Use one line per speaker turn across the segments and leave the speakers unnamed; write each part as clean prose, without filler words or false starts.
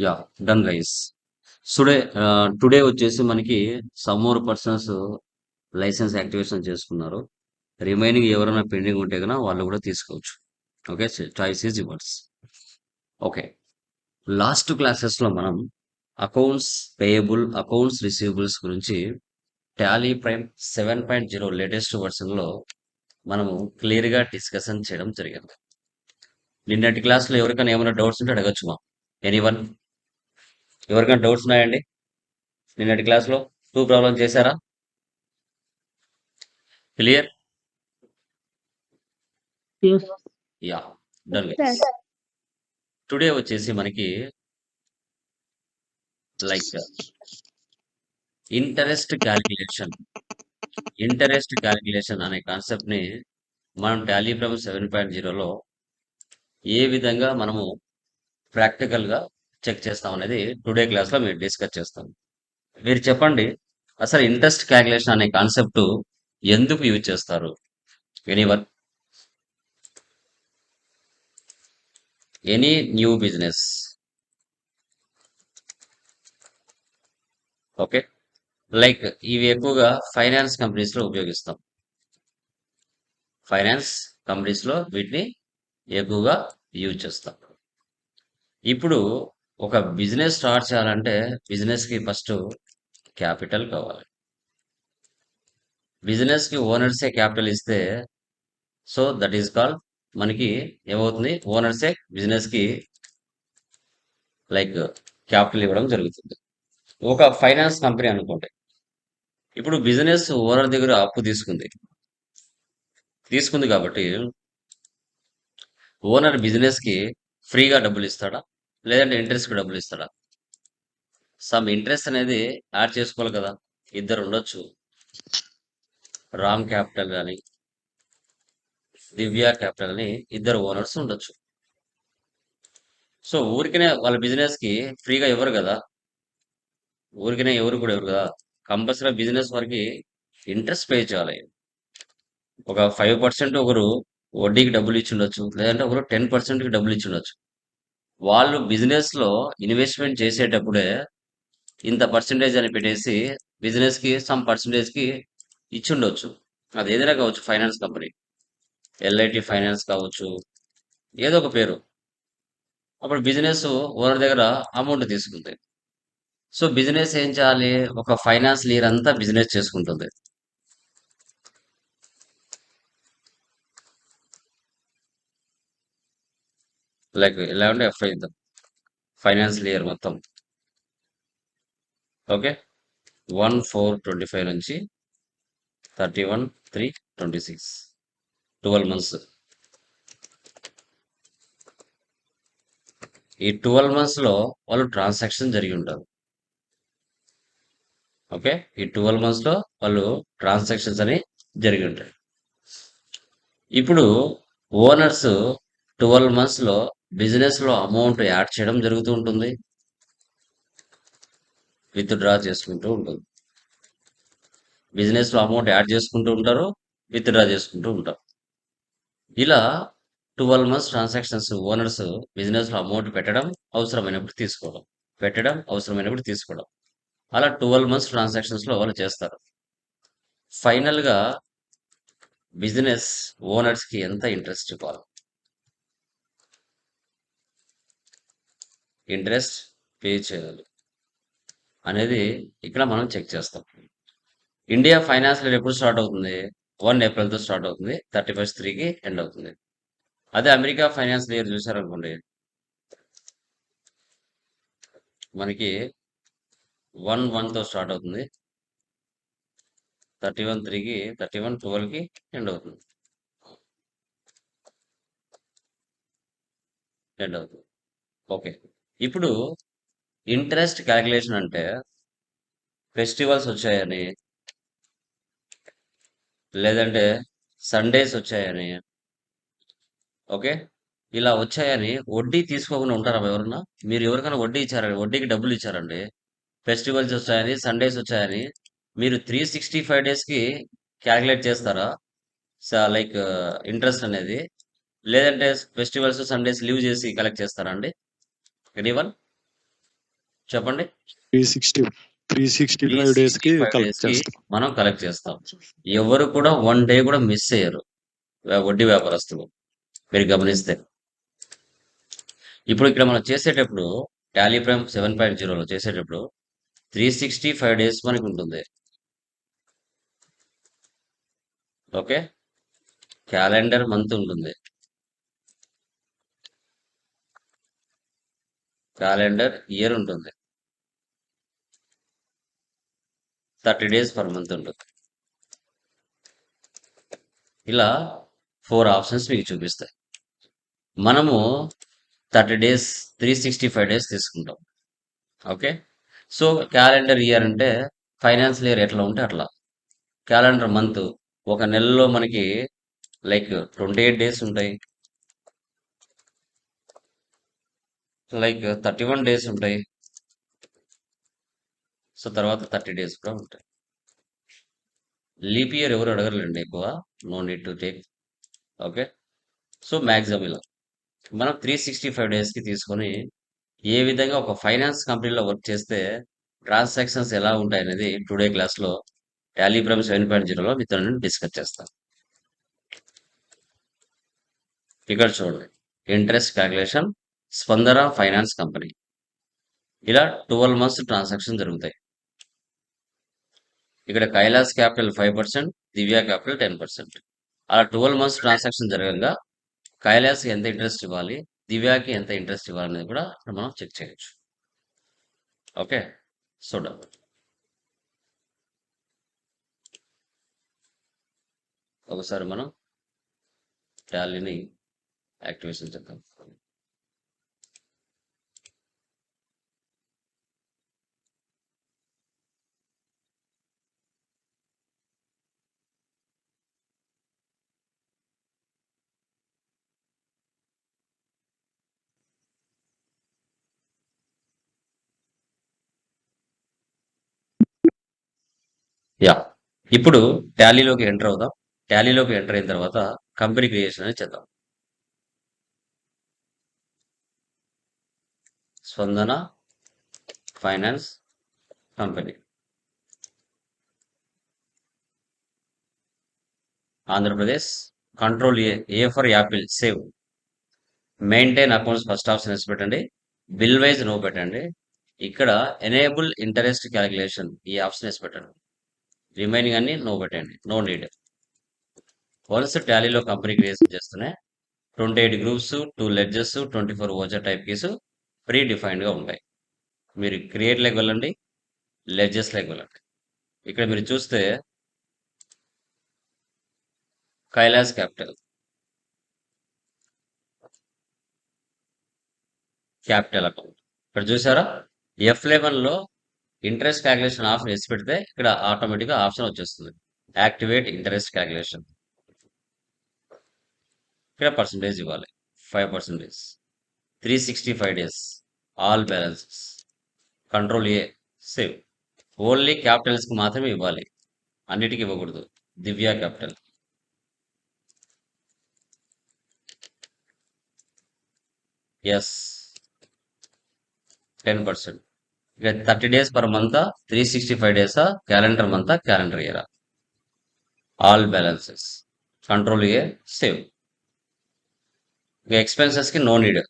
Yeah done guys. Today today వచ్చేసి మనకి some more persons license activation చేసుకున్నారు. Remaining ఎవరైనా పెండింగ్ ఉంటే కనుక వాళ్ళు కూడా తీసుకోవచ్చు. Okay, choice is yours. Okay, last classes లో మనం అకౌంట్స్ పేయబుల్, అకౌంట్స్ రిసీవబుల్స్ గురించి టాలీ ప్రైమ్ 7.0 లేటెస్ట్ వర్షన్ లో మనము క్లియర్ గా డిస్కషన్ చేయడం జరిగింది. నిన్నటి క్లాస్ లో ఎవరికైనా ఏమైనా డౌట్స్ ఉంటే అడగచ్చు మా ఎనీవన్. ఎవరికైనా డౌట్స్ ఉన్నాయండి? నిన్నటి క్లాస్ లో టూ ప్రాబ్లం చేశారా? Clear?
Yes.
Yeah done
Sir,
guys. Today వచ్చేసి మనకి లైక్ ఇంటరెస్ట్ క్యాలిక్యులేషన్ అనే కాన్సెప్ట్ ని మనం టాలీ ఫ్రమ్ 7.0లో ఏ విధంగా మనము ప్రాక్టికల్ గా చెక్ చేస్తాం అనేది టుడే క్లాస్ లో మీరు డిస్కస్ చేస్తాం. మీరు చెప్పండి, అసలు ఇంట్రెస్ట్ క్యాలిక్యులేషన్ అనే కాన్సెప్ట్ ఎందుకు యూజ్ చేస్తారు? Anyone, any new business. Okay, like ఇవి ఎక్కువగా ఫైనాన్స్ కంపెనీస్ లో ఉపయోగిస్తాం. ఫైనాన్స్ కంపెనీస్ లో వీటిని ఎక్కువగా యూజ్ చేస్తాం. ఇప్పుడు ఒక బిజినెస్ స్టార్ట్ చేయాలంటే బిజినెస్ కి ఫస్ట్ క్యాపిటల్ కావాలి. బిజినెస్ కి ఓనర్సే క్యాపిటల్ ఇస్తే సో దట్ ఈస్ కాల్డ్ మనకి ఏమవుతుంది, ఓనర్సే బిజినెస్ కి లైక్ క్యాపిటల్ ఇవ్వడం జరుగుతుంది. ఒక ఫైనాన్స్ కంపెనీ అనుకోండి, ఇప్పుడు బిజినెస్ ఓనర్ దగ్గర అప్పు తీసుకుంది కాబట్టి ఓనర్ బిజినెస్ కి ఫ్రీగా డబ్బులు ఇస్తాడా, లేదంటే ఇంట్రెస్ట్ కి డబ్బులు ఇస్తాడా? సమ్ ఇంట్రెస్ట్ అనేది యాడ్ చేసుకోవాలి కదా. ఇద్దరు ఉండొచ్చు, రామ్ క్యాపిటల్ అని దివ్య క్యాపిటల్ అని ఇద్దరు ఓనర్స్ ఉండొచ్చు. సో ఊరికనే వాళ్ళ బిజినెస్ కి ఫ్రీగా ఇవ్వరు కదా, ఊరికనే ఎవరు కూడా ఎవరు కదా. కంపల్సరీ బిజినెస్ వారికి ఇంట్రెస్ట్ పే చేయాలి. ఒక 5% ఒకరు వడ్డీకి డబ్బులు ఇచ్చి ఉండొచ్చు, లేదంటే ఒకరు 10% కి డబ్బులు ఇచ్చి ఉండొచ్చు. వాళ్ళు బిజినెస్ లో ఇన్వెస్ట్మెంట్ చేసేటప్పుడే ఇంత పర్సెంటేజ్ అని పెట్టేసి బిజినెస్ కి సమ్ పర్సెంటేజ్ కి ఇచ్చి ఉండొచ్చు. అది ఏదైనా కావచ్చు, ఫైనాన్స్ కంపెనీ, ఎల్ఐటి ఫైనాన్స్ కావచ్చు, ఏదో ఒక పేరు. అప్పుడు బిజినెస్ ఓనర్ దగ్గర అమౌంట్ తీసుకుంది. సో బిజినెస్ ఏం చేయాలి, ఒక ఫైనాన్స్ ఇయర్ అంతా బిజినెస్ చేసుకుంటుంది. లైక్ ఎలా ఉంటే ఎఫ్ఐ ఫైనాన్స్ ఇయర్ మొత్తం. ఓకే, 1/4/25 నుంచి 31/3/26, 12 months. ఈ 12 months లో వాళ్ళు ట్రాన్సాక్షన్ జరిగి ఉంటారు. ఓకే, ఈ 12 months లో వాళ్ళు ట్రాన్సాక్షన్స్ అని జరిగి ఉంటాయి. ఇప్పుడు ఓనర్స్ 12 months లో బిజినెస్ లో అమౌంట్ యాడ్ చేయడం జరుగుతూ ఉంటుంది, విత్ డ్రా చేసుకుంటూ ఉంటుంది. బిజినెస్ లో అమౌంట్ యాడ్ చేసుకుంటూ ఉంటారు, విత్ డ్రా చేసుకుంటూ ఉంటారు. ఇలా 12 months ట్రాన్సాక్షన్స్ ఓనర్స్ బిజినెస్ లో అమౌంట్ పెట్టడం, అవసరమైనప్పుడు తీసుకోవడం, పెట్టడం, అవసరమైనప్పుడు తీసుకోవడం, అలా 12 months ట్రాన్సాక్షన్స్ లో వాళ్ళు చేస్తారు. ఫైనల్ గా బిజినెస్ ఓనర్స్ కి ఎంత ఇంట్రెస్ట్ ఇవ్వాలి, ఇంట్రెస్ట్ పే చేయాలి అనేది ఇక్కడ మనం చెక్ చేస్తాం. ఇండియా ఫైనాన్స్ ఇయర్ ఎప్పుడు స్టార్ట్ అవుతుంది? 1 April తో స్టార్ట్ అవుతుంది, 31/3కి ఎండ్ అవుతుంది. అదే అమెరికా ఫైనాన్స్ ఇయర్ చూసారనుకోండి, మనకి 1/1 తో స్టార్ట్ అవుతుంది, 31/3కి 31/12కి ఎండ్ అవుతుంది. ఓకే, ఇప్పుడు ఇంట్రెస్ట్ క్యాలిక్యులేషన్ అంటే ఫెస్టివల్స్ వచ్చాయని, లేదంటే సండేస్ వచ్చాయని, ఓకే, ఇలా వచ్చాయని వడ్డీ తీసుకోకుండా ఉంటారా ఎవరన్నా? మీరు ఎవరికైనా వడ్డీ ఇచ్చారండి, వడ్డీకి డబ్బులు ఇచ్చారండి, ఫెస్టివల్స్ వచ్చాయని, సండేస్ వచ్చాయని, మీరు 365 days కి క్యాలిక్యులేట్ చేస్తారా? లైక్ ఇంట్రెస్ట్ అనేది? లేదంటే ఫెస్టివల్స్, సండేస్ లీవ్ చేసి కలెక్ట్ చేస్తారా అండి? ఎనీవన్ చెప్పండి.
365 డేస్‌కి
365
కలెక్ట్
డేస్‌కి
చేస్తాం.
మనం కలెక్ట్ చేస్తాం. ఎవరు కూడా 1 డే కూడా మిస్ అయ్యరు. వడ్డీ వ్యాపారస్తులు మీరు గమనిస్తే. ఇప్పుడు ఇక్కడ మనం చేసేటప్పుడు టాలీ ప్రైమ్ 7.0లో చేసేటప్పుడు 365 డేస్ మనకుంటుంది. ఓకే. క్యాలెండర్ మంత్ ఉంటుంది. క్యాలెండర్ ఇయర్ ఉంటుంది. 30 డేస్ పర్ మంత్ ఉంటుంది. ఇలా 4 ఆప్షన్స్ మీకు చూపిస్తాయి. మనము 30 డేస్ 365 డేస్ తీసుకుంటాం. ఓకే. సో క్యాలెండర్ ఇయర్ అంటే ఫైనాన్షియల్ ఇయర్ ఎట్లా ఉంటే అట్లా. క్యాలెండర్ మంత్ ఒక నెలలో మనకి లైక్ 28 డేస్ ఉంటాయి. లైక్ 31 డేస్ ఉంటాయి. సో తర్వాత 30 డేస్ కూడా ఉంటాయి. లీప్ ఇయర్ ఎవరు అడగరులేండి ఎక్కువ. No need to take. Okay. So maximum ఇలా మనం 365 డేస్కి తీసుకొని ఏ విధంగా ఒక ఫైనాన్స్ కంపెనీలో వర్క్ చేస్తే ట్రాన్సాక్షన్స్ ఎలా ఉంటాయి అనేది టుడే క్లాస్లో టాలీ ప్రైమ్ 7.0లో మీతో నేను డిస్కస్ చేస్తాను. ఇక్కడ చూడండి, ఇంట్రెస్ట్ క్యాలిక్యులేషన్, స్పందన ఫైనాన్స్ కంపెనీ. ఇలా 12 మంత్స్ ట్రాన్సాక్షన్ జరుగుతాయి. ఇక్కడ కైలాస్ క్యాపిటల్ 5%, దివ్య క్యాపిటల్ 10%. అలా 12 మంత్స్ ట్రాన్సాక్షన్ జరగగా కైలాస్ ఎంత ఇంట్రెస్ట్ ఇవ్వాలి, దివ్యాకి ఎంత ఇంట్రెస్ట్ ఇవ్వాలి అనేది కూడా మనం చెక్ చేయొచ్చు. ఓకే. చూద్దాం. ఒకసారి మనం టాలీని యాక్టివేషన్ చేద్దాం. యా, ఇప్పుడు టాలీలోకి ఎంటర్ అవుదాం. టాలీలోకి ఎంటర్ అయిన తర్వాత కంపెనీ క్రియేషన్ అనేది చేద్దాం. Spandana finance company, Andhra Pradesh. Control A for apple, save. Maintain accounts first option వేసి పెట్టండి. బిల్ వైజ్ నో పెట్టండి. ఇక్కడ ఎనేబుల్ ఇంటరెస్ట్ క్యాలిక్యులేషన్ ఈ ఆప్షన్ వేసి పెట్టండి. రిమైనింగ్ అన్ని నో పెట్టండి, నో నీడ్. వన్స్ టాలీలో కంపెనీ క్రియేషన్ చేస్తూనే 28 groups, 2 ledgers, 24 voucher type keys pre డిఫైన్డ్గా ఉంటాయి. మీరు క్రియేట్ లెక్ వెళ్ళండి, లెడ్జెస్ లెక్ వెళ్ళండి. ఇక్కడ మీరు చూస్తే కైలాస్ క్యాపిటల్ అకౌంట్ ఇక్కడ చూసారా, F11లో ఇంట్రెస్ట్ క్యాలిక్యులేషన్ ఆప్షన్ వేసి పెడితే ఇక్కడ ఆటోమేటిక్గా ఆప్షన్ వచ్చేస్తుంది, యాక్టివేట్ ఇంట్రెస్ట్ క్యాలిక్యులేషన్. ఇక్కడ పర్సంటేజ్ ఇవ్వాలి, 5%. 365 days, all balances. Control save. Only క్యాపిటల్స్కి మాత్రమే ఇవ్వాలి, అన్నిటికీ ఇవ్వకూడదు. Divya capital, yes, 10%. ఇక 30 డేస్ పర్ మంత్, 365 డేసా, క్యాలెండర్ మంత్, క్యాలెండర్ ఇయరా, ఆల్ బ్యాలెన్సెస్. Control save. ఇక ఎక్స్పెన్సెస్కి నో నీడ్,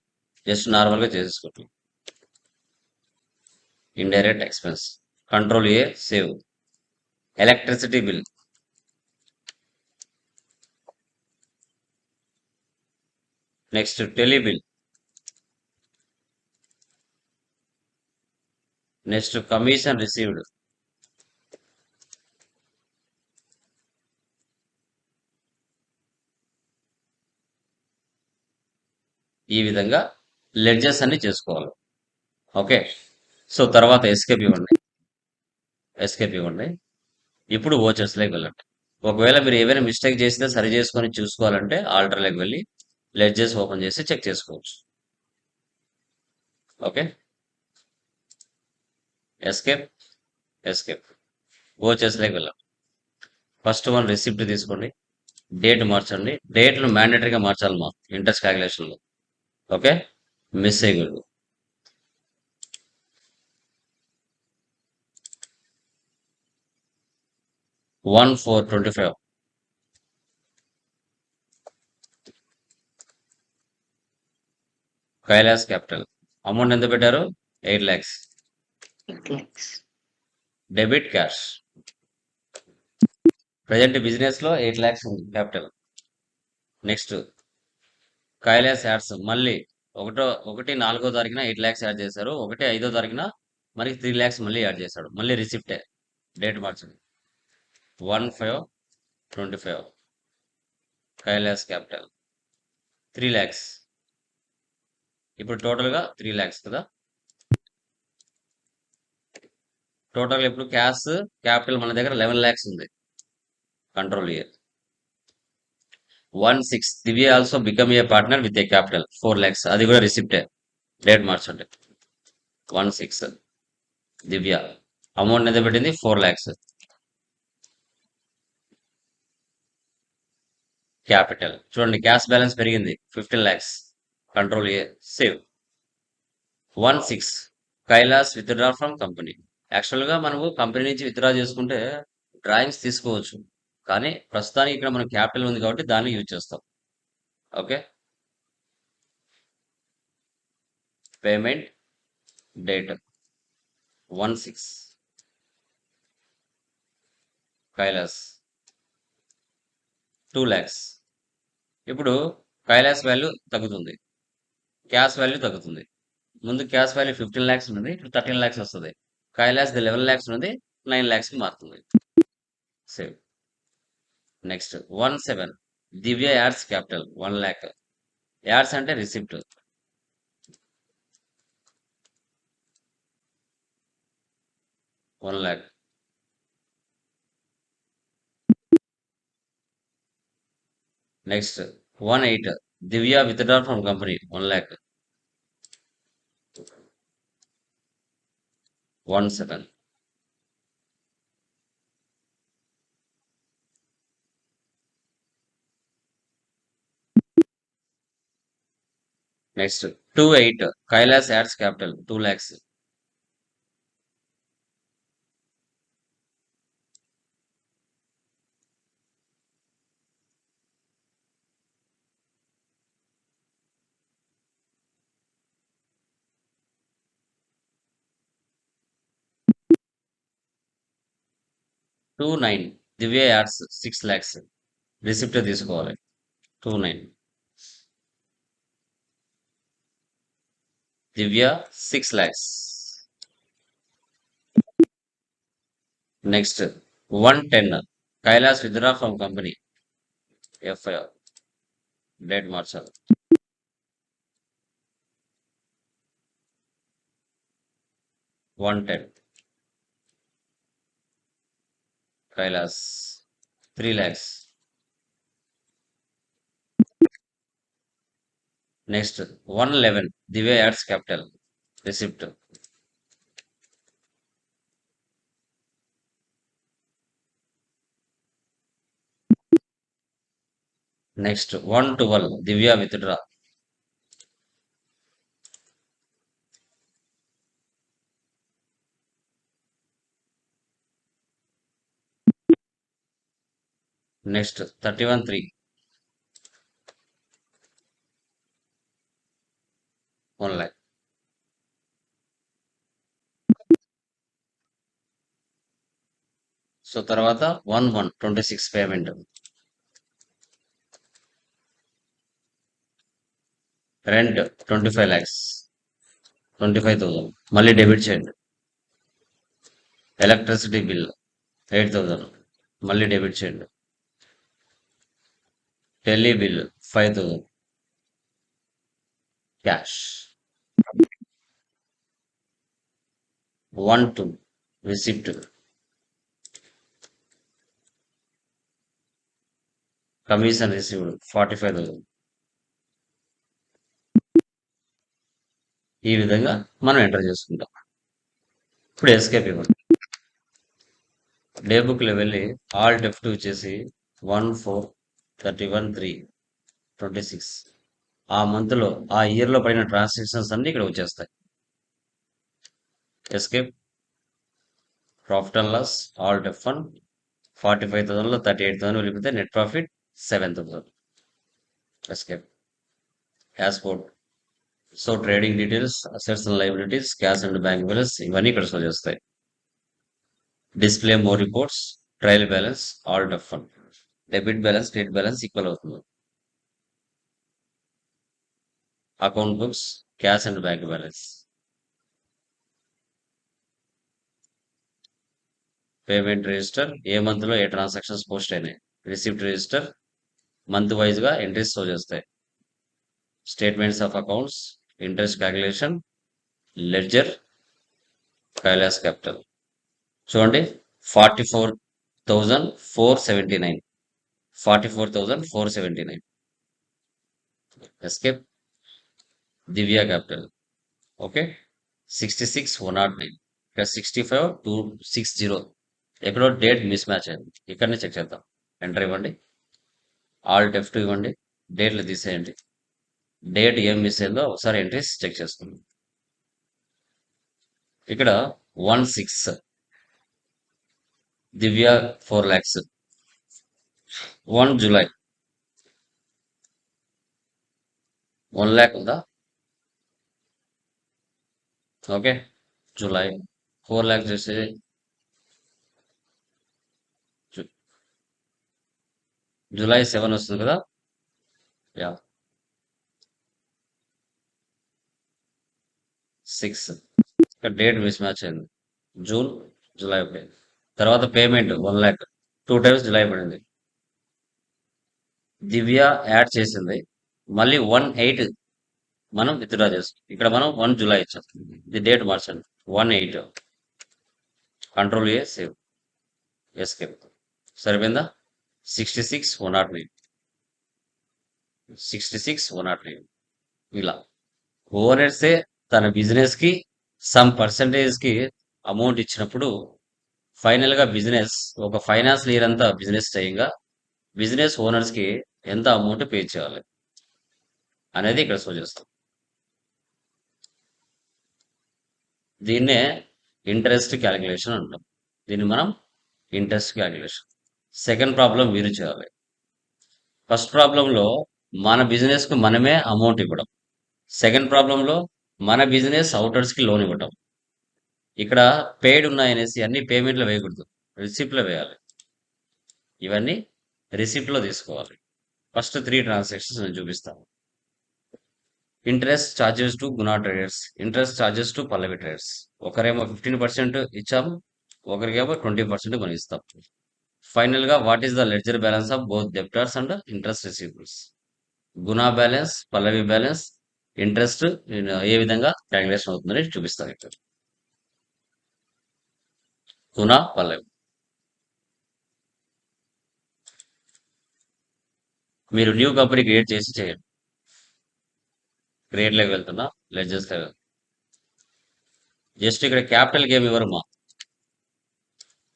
జస్ట్ నార్మల్గా చేసేసుకోండి. Indirect expense, control save. Electricity bill, next tele bill, next commission received. ఈ విధంగా లెడ్జెస్ అన్ని చేసుకోవాలి. ఓకే. సో తర్వాత ఎస్కేప్ ఇవ్వండి, ఎస్కేప్ ఇవ్వండి. ఇప్పుడు ఓచర్స్లోకి వెళ్ళండి. ఒకవేళ మీరు ఏవైనా మిస్టేక్ చేస్తే సరి చేసుకొని చూసుకోవాలంటే ఆల్టర్లోకి వెళ్ళి లెడ్జెస్ ఓపెన్ చేసి చెక్ చేసుకోవచ్చు. ఓకే. Escape, escape. ఓచర్స్లోకి వెళ్ళండి. ఫస్ట్ వన్ రిసిప్ట్ తీసుకోండి. డేట్ మార్చండి. డేట్‌ను మ్యాండేటరీగా మార్చాలి ఇంట్రెస్ట్ క్యాలిక్యులేషన్‌లో. ఓకే. మిస్ చేయకూడదు. 1,425 కైలాస్ క్యాపిటల్. అమౌంట్ ఎంత పెట్టారు? 8 lakhs.
8 lakhs.
Debit cash. Present business లో 8 lakhs ఉంది క్యాపిటల్. నెక్స్ట్ కైలాస్ యాడ్స్ మళ్ళీ ఒకటి 4వ తారీఖున 8 lakhs యాడ్ చేశారు. 5వ తారీఖున మరి 3 lakhs మళ్ళీ యాడ్ చేశాడు. మళ్ళీ రిసిప్టే. డేట్ మార్చండి. 1,525 కైలాస్ క్యాపిటల్ 3 lakhs. ఇప్పుడు టోటల్ గా 3 lakhs కదా. టోటల్ ఇప్పుడు క్యాపిటల్ మన దగ్గర 11 lakhs ఉంది. Control year 1,6 Divya also become a partner with a capital 4 lakhs. అది కూడా రిసిప్టే. డేట్ మార్చండి. 1,6 దివ్య అమౌంట్ ఎంత పెట్టింది? 4 lakhs. క్యాపిటల్ చూడండి, క్యాష్ బ్యాలెన్స్ పెరిగింది 15 lakhs. Control A save. 1,6 Kailash withdraw from company. యాక్చువల్గా మనము కంపెనీ నుంచి విత్డ్రా చేసుకుంటే డ్రాయింగ్స్ తీసుకోవచ్చు, కానీ ప్రస్తుతానికి ఇక్కడ మనం క్యాపిటల్ ఉంది కాబట్టి దాన్ని యూజ్ చేస్తాం. Okay. Payment date 1,6 Kailash 2 lakhs. ఇప్పుడు కైలాస్ వాల్యూ తగ్గుతుంది, క్యాష్ వాల్యూ తగ్గుతుంది. ముందు క్యాష్ వాల్యూ 15 lakhs ఉన్నది, ఇప్పుడు 13 lakhs వస్తుంది. కైలాస్ 11 lakhs ఉన్నది, 9 lakhs కి మారుతుంది. Save. Next 1,7 Divya adds capital 1 lakh. Adds అంటే receipt. 1 lakh. Next 1,8 Divya withdraw from company 1 lakh. 1,7 next 2,8 Kailash adds capital 2 lakhs. 2,9 Divya adds 6 lakhs. Receipt తీసుకోవాలి. 2,9 Divya 6 lakhs. Next 1,10 Kailash withdraw from company FIR. Date మార్చాలి. 1,10 Kailash 3 lakhs. Next 1,11 Divya adds capital receipt. Next 1,12 Divya withdraw. Next 31,3 1 lakh. So తర్వాత 1,126 payment. Rent 25 lakhs. 25,000 మళ్ళీ debit చేయండి. Electricity bill 8,000 మళ్ళీ debit చేయండి. Tele bill 5,000 cash. 1,2 receipt. Commission received 45,000. ఈ విధంగా మనం ఎంటర్ చేసుకుంటాం. ఇప్పుడు ఎస్కేప్ ఇవ్వండి. డే బుక్లో వెళ్ళి ఆల్ F2 చేసి 1,4 31/3/26 ఆ మంత్లో ఆ ఇయర్లో పడిన ట్రాన్సాక్షన్స్ అన్ని ఇక్కడ వచ్చేస్తాయి. Escape, profit and loss, alt F1 45,000లో 38,000 వెళ్ళిపోతే నెట్ ప్రాఫిట్ 7,000. ఎస్కేప్, యాస్పోర్ట్. So trading details, assets and liabilities, cash and bank balance ఇవన్నీ ఇక్కడ షో చేస్తాయి. Display more reports, trial balance, alt F1 debit balance, credit balance equal అవుతుంది. Account books, cash and bank balance. Payment register, ఏ మంత్లో ఏ transactions post అయినాయి. Receipt register, month వైజ్గా entries show చేస్తాయి. Statements of accounts, interest calculation, ledger, Kailash capital. చూడండి 44,479. 44,479. Escape, Divya capital. Okay 66,109. ఇక్కడ 65,260. ఎక్కడో డేట్ మిస్ మ్యాచ్ అయింది, ఇక్కడనే చెక్ చేద్దాం. ఎంటర్ ఇవ్వండి, ఆల్ట్ F2 ఇవ్వండి, డేట్లు తీసేయండి. డేట్ ఏం మిస్ అయిందో ఒకసారి ఎంట్రీస్ చెక్ చేసుకుందాం. ఇక్కడ 1/6 దివ్య 4 lakhs. 1 July 1 lakh ఉందా? ఓకే జూలై 4 lakhs చేస్తే జూలై 7 వస్తుంది కదా. యా 6 ఇక్కడ డేట్ మిస్ మ్యాచ్ అయింది. జూన్ జూలై పడింది. తర్వాత పేమెంట్ 1 lakh 2 times జూలై పడింది. దివ్య యాడ్ చేసింది, మళ్ళీ 1/8 మనం విత్డ్రా చేస్తాం. ఇక్కడ మనం 1 July ఇచ్చాం, ఇది డేట్ మార్చండి. 1/8 కంట్రోల్ ఏ సేవ్ ఎస్కేప్. సరిపోయిందా? 66,109. 66,109. ఇలా ఓనర్సే తన బిజినెస్ కి సమ్ పర్సంటేజ్ కి అమౌంట్ ఇచ్చినప్పుడు ఫైనల్ గా బిజినెస్ ఒక ఫైనాన్షియల్ ఇయర్ అంతా బిజినెస్ చేయంగా బిజినెస్ ఓనర్స్ కి ఎంత అమౌంట్ పే చేయాలి అనేది ఇక్కడ షో చేస్తాం. దీన్నే ఇంట్రెస్ట్ క్యాలిక్యులేషన్ అంటాం. దీన్ని మనం ఇంట్రెస్ట్ క్యాలిక్యులేషన్. సెకండ్ ప్రాబ్లం మీరు చేయాలి. ఫస్ట్ ప్రాబ్లంలో మన బిజినెస్ కు మనమే అమౌంట్ ఇవ్వడం. సెకండ్ ప్రాబ్లంలో మన బిజినెస్ అవుటర్స్ కి లోన్ ఇవ్వడం. ఇక్కడ పేడ్ ఉన్నాయనేసి అన్ని పేమెంట్లో వేయకూడదు, రిసిప్ట్లో వేయాలి. ఇవన్నీ రిసిప్ట్లో తీసుకోవాలి. ఫస్ట్ 3 ట్రాన్సాక్షన్స్ నేను చూపిస్తాను. Interest charges to Guna traders, interest charges to Pallavi traders. ఒకరేమో 15% ఇచ్చాము, ఒకరికేమో 20% మనం ఇస్తాం. ఫైనల్ గా what is the ledger balance of both debtors and interest receivables. Guna balance, Pallavi balance, interest ఏ విధంగా క్యాలిక్యులేషన్ అవుతుందని చూపిస్తాను ఇక్కడ. గుణా పల్లవి. మీరు న్యూ కంపెనీ క్రియేట్ చేసి చేయండి. క్రియేట్ లోకి వెళ్తున్నా, లెడ్జర్స్ లో జస్ట్ ఇక్కడ క్యాపిటల్ కి ఏమి ఇవ్వరు మా.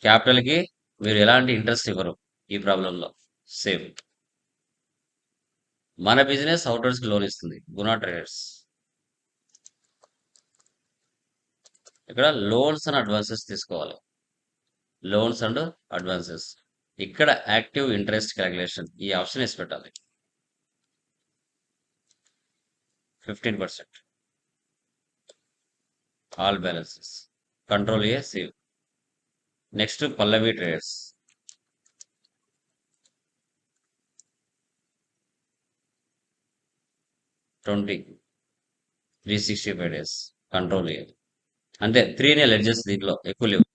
క్యాపిటల్ కి మీరు ఎలాంటి ఇంట్రెస్ట్ ఇవ్వరు ఈ ప్రాబ్లంలో. సేమ్ మన బిజినెస్ అవుటర్స్ కి లోన్ ఇస్తుంది గుణా ట్రేడర్స్. ఇక్కడ లోన్స్ అండ్ అడ్వాన్సెస్ తీసుకోవాలి. Loans and advances. ఇక్కడ యాక్టివ్ ఇంట్రెస్ట్ క్యాలిక్యులేషన్ ఈ ఆప్షన్ వేసి పెట్టాలి. 15%. All balances. Control A save. Next Pallavi traders. Twenty 365 days. Control A. అంటే 3 లెడ్జెస్ దీంట్లో ఎక్కువ లేవు.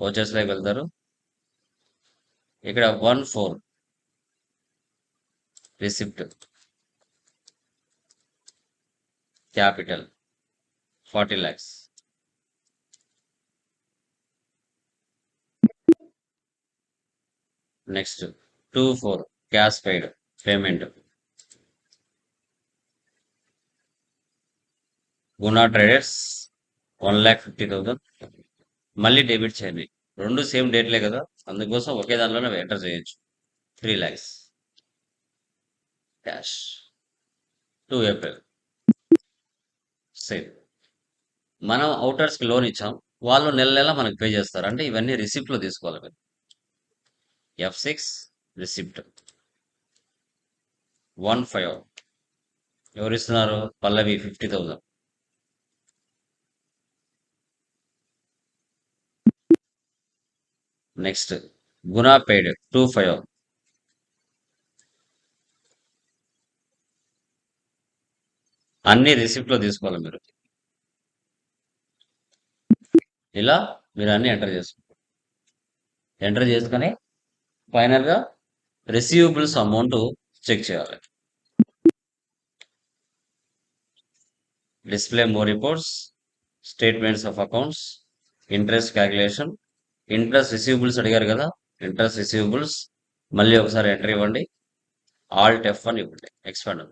వచ్చేస్ లోకి వెళ్తారు. ఇక్కడ 1/4 receipt capital 40 lakhs. Next 2/4 cash paid payment. Guna traders 1,50,000. మళ్ళీ డెబిట్ చేయండి. రెండు సేమ్ డేట్లే కదా, అందుకోసం ఒకే దానిలోనే ఎంటర్ చేయొచ్చు. 3 lakhs cash to April. Same. మనం ఔటర్స్‌కి లోన్ ఇచ్చాం. వాళ్ళు నెల నెల మనకు పే చేస్తారు. అంటే ఇవన్నీ రిసిప్ట్‌లో తీసుకోవాలి మీరు. F6 receipt 15 ఎవరిస్తున్నారు? పల్లవి 50,000. నెక్స్ట్ గుణ పెయిడ్ 25. అన్ని రిసిప్ట్‌లో తీసుకోవాలి మీరు. ఇలా మీరు అన్ని ఎంటర్ చేసుకోవాలి. ఎంటర్ చేసుకొని ఫైనల్‌గా రిసీవబుల్స్ అమౌంట్ చెక్ చేయాలి. Display more reports, statements of accounts, interest calculation, interest receivables అడిగారు కదా, ఇంట్రెస్ట్ రిసీవబుల్స్ మళ్ళీ ఒకసారి ఎంటర్ ఇవ్వండి. ఆల్ట్ F1 ఇవ్వండి. ఎక్స్పాండ్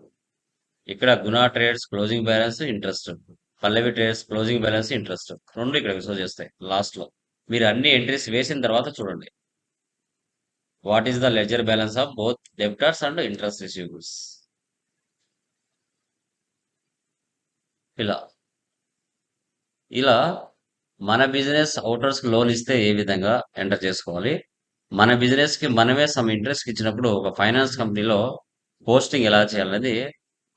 ఇక్కడ గుణ ట్రేడ్స్ క్లోజింగ్ బ్యాలెన్స్ ఇంట్రెస్ట్, పల్లవి ట్రేడ్స్ క్లోజింగ్ బ్యాలెన్స్ ఇంట్రెస్ట్ రెండు ఇక్కడ షో చేస్తాయి లాస్ట్ లో. మీరు అన్ని ఎంట్రీస్ వేసిన తర్వాత చూడండి what is the ledger balance of both debtors and interest receivables. ఇలా ఇలా మన బిజినెస్ అవుటర్స్ లోన్ ఇస్తే ఏ విధంగా ఎంటర్ చేసుకోవాలి, మన బిజినెస్ కి మనమే సమ్ ఇంట్రెస్ట్ ఇచ్చినప్పుడు ఒక ఫైనాన్స్ కంపెనీలో పోస్టింగ్ ఎలా చేయాలనేది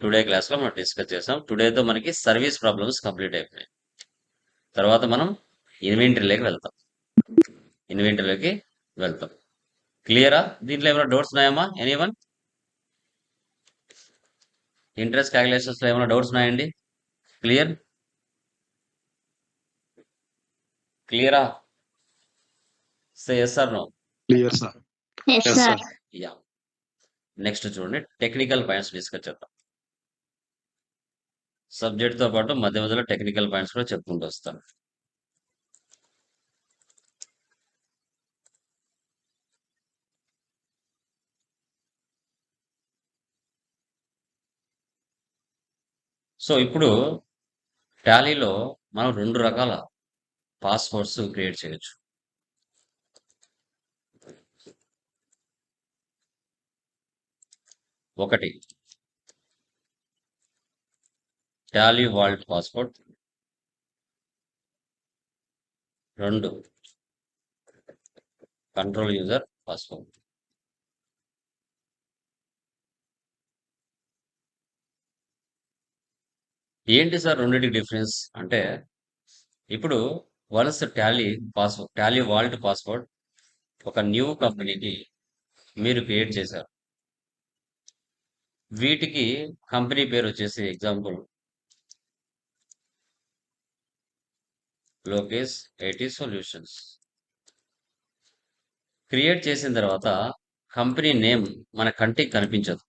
టుడే క్లాస్ లో మనం డిస్కస్ చేసాం. టుడేతో మనకి సర్వీస్ ప్రాబ్లమ్స్ కంప్లీట్ అయిపోయాయి. తర్వాత మనం ఇన్వెంటరీలోకి వెళ్తాం. ఇన్వెంటరీలోకి వెళ్తాం. క్లియరా? దీంట్లో ఏమైనా డౌట్స్ ఉన్నాయమ్మా? ఎనీవన్? ఇంట్రెస్ట్ క్యాలిక్యులేషన్స్ లో ఏమైనా డౌట్స్ ఉన్నాయండి? క్లియర్? క్లియరా? Say yes or no?
Clear sir.
Yes,
Yes,
sir.
sir.
Yeah. Next చూడండి టెక్నికల్ పాయింట్స్ డిస్కస్ చేద్దాం. సబ్జెక్ట్ తో పాటు మధ్య మధ్యలో టెక్నికల్ పాయింట్స్ కూడా చెప్పుకుంటూ వస్తాను. సో ఇప్పుడు టాలీలో మనం 2 రకాల పాస్వర్డ్స్ క్రియేట్ చేయొచ్చు. ఒకటి Tally vault password, 2 control user password. ఏంటి సార్ రెండింటికి డిఫరెన్స్ అంటే, ఇప్పుడు వన్స్ టాలీ వాల్ట్ పాస్వర్డ్ ఒక న్యూ కంపెనీకి మీరు క్రియేట్ చేశారు. వీటికి కంపెనీ పేరు వచ్చేసి example Lokesh IT solutions. Create చేసిన తర్వాత కంపెనీ నేమ్ మన కంటికి కనిపించదు.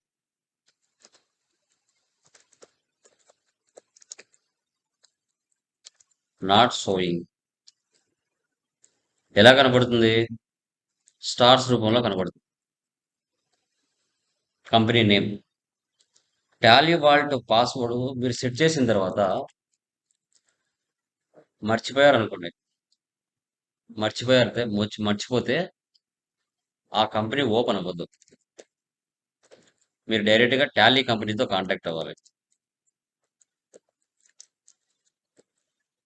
Not showing. ఎలా కనబడుతుంది? స్టార్స్ రూపంలో కనబడుతుంది company name. Tally vault password మీరు సెట్ చేసిన తర్వాత మర్చిపోయారు అనుకోండి, మర్చిపోతే ఆ కంపెనీ ఓపెన్ అవ్వద్దు. మీరు డైరెక్ట్ గా టాలీ కంపెనీతో కాంటాక్ట్ అవ్వాలి.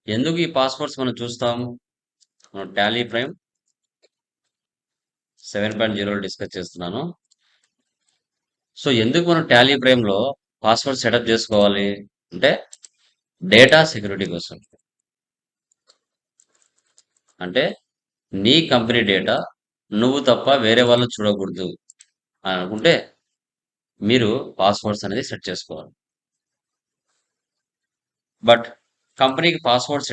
ఎందుకు ఈ పాస్వర్డ్స్ మనం చూస్తాం? మనం టాలీ ప్రైమ్ 7.0 డిస్కస్ చేస్తున్నాను. సో ఎందుకు మనం టాలీ ప్రైమ్ లో పాస్వర్డ్ సెటప్ చేసుకోవాలి అంటే డేటా సెక్యూరిటీ కోసం. అంటే నీ కంపెనీ డేటా నువ్వు తప్ప వేరే వాళ్ళు చూడకూడదు అని అనుకుంటే మీరు పాస్వర్డ్స్ అనేది సెట్ చేసుకోవాలి. బట్ కంపెనీకి పాస్వర్డ్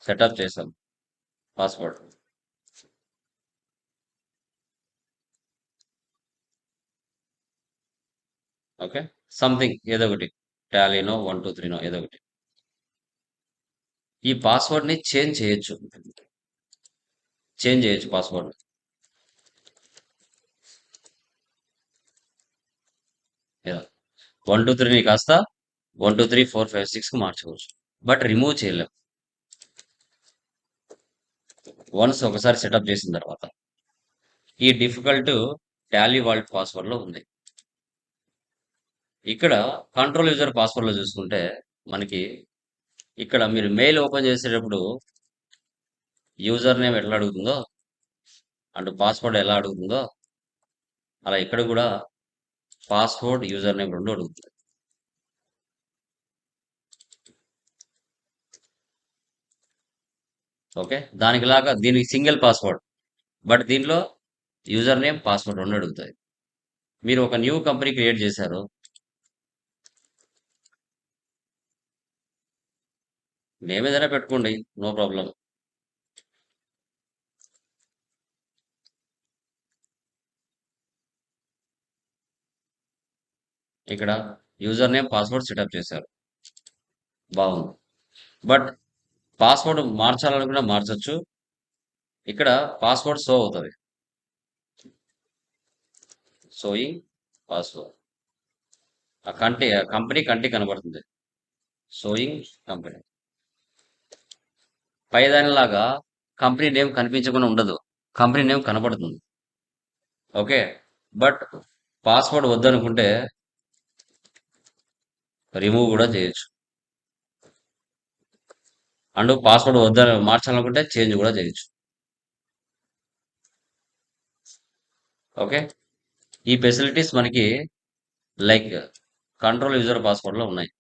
సెటప్ చేసాం పాస్వర్డ్. ఓకే, సంథింగ్ ఏదో ఒకటి టాలీనో 1 2 3నో ఏదో ఒకటి. ఈ పాస్వర్డ్ ని చేంజ్ చేయొచ్చు పాస్వర్డ్. 1 2 3ని కాస్త 1 2 3 4 5 6 కు మార్చుకోవచ్చు. బట్ రిమూవ్ చేయలేం వన్స్ ఒకసారి సెటప్ చేసిన తర్వాత. ఈ డిఫికల్ట్ టాలీ వాల్ట్ పాస్వర్డ్లో ఉంది. ఇక్కడ కంట్రోల్ యూజర్ పాస్వర్డ్లో చూసుకుంటే మనకి ఇక్కడ మీరు మెయిల్ ఓపెన్ చేసేటప్పుడు యూజర్ నేమ్ ఎట్లా అడుగుతుందో అండ్ పాస్వర్డ్ ఎలా అడుగుతుందో అలా ఇక్కడ కూడా పాస్వర్డ్ యూజర్ నేమ్ రెండు అడుగుతుంది. ఓకే, దీనికి సింగిల్ పాస్వర్డ్, బట్ దీంట్లో యూజర్ నేమ్ పాస్వర్డ్ రెండు అడుగుతాయి. మీరు ఒక న్యూ కంపెనీ క్రియేట్ చేశారు, నేమ్ ఏదైనా పెట్టుకోండి, నో ప్రాబ్లం. ఇక్కడ యూజర్ నేమ్ పాస్వర్డ్ సెటప్ చేశారు, బాగుంది. బట్ పాస్వర్డ్ మార్చాలనుకున్నా మార్చచ్చు. ఇక్కడ పాస్వర్డ్ షో అవుతుంది, షోయింగ్ పాస్వర్డ్. ఆ కంపెనీ కంటికి కనబడుతుంది, షోయింగ్ కంపెనీ. పైదానిలాగా కంపెనీ నేమ్ కనిపించకుండా ఉండదు, కంపెనీ నేమ్ కనబడుతుంది. ఓకే, బట్ పాస్వర్డ్ వద్దనుకుంటే రిమూవ్ కూడా చేయొచ్చు, అండ్ పాస్వర్డ్ మార్చాలనుకుంటే చేంజ్ కూడా చేయొచ్చు. ఓకే, ఈ ఫెసిలిటీస్ మనకి లైక్ కంట్రోల్ యూజర్ పాస్వర్డ్లో ఉన్నాయి.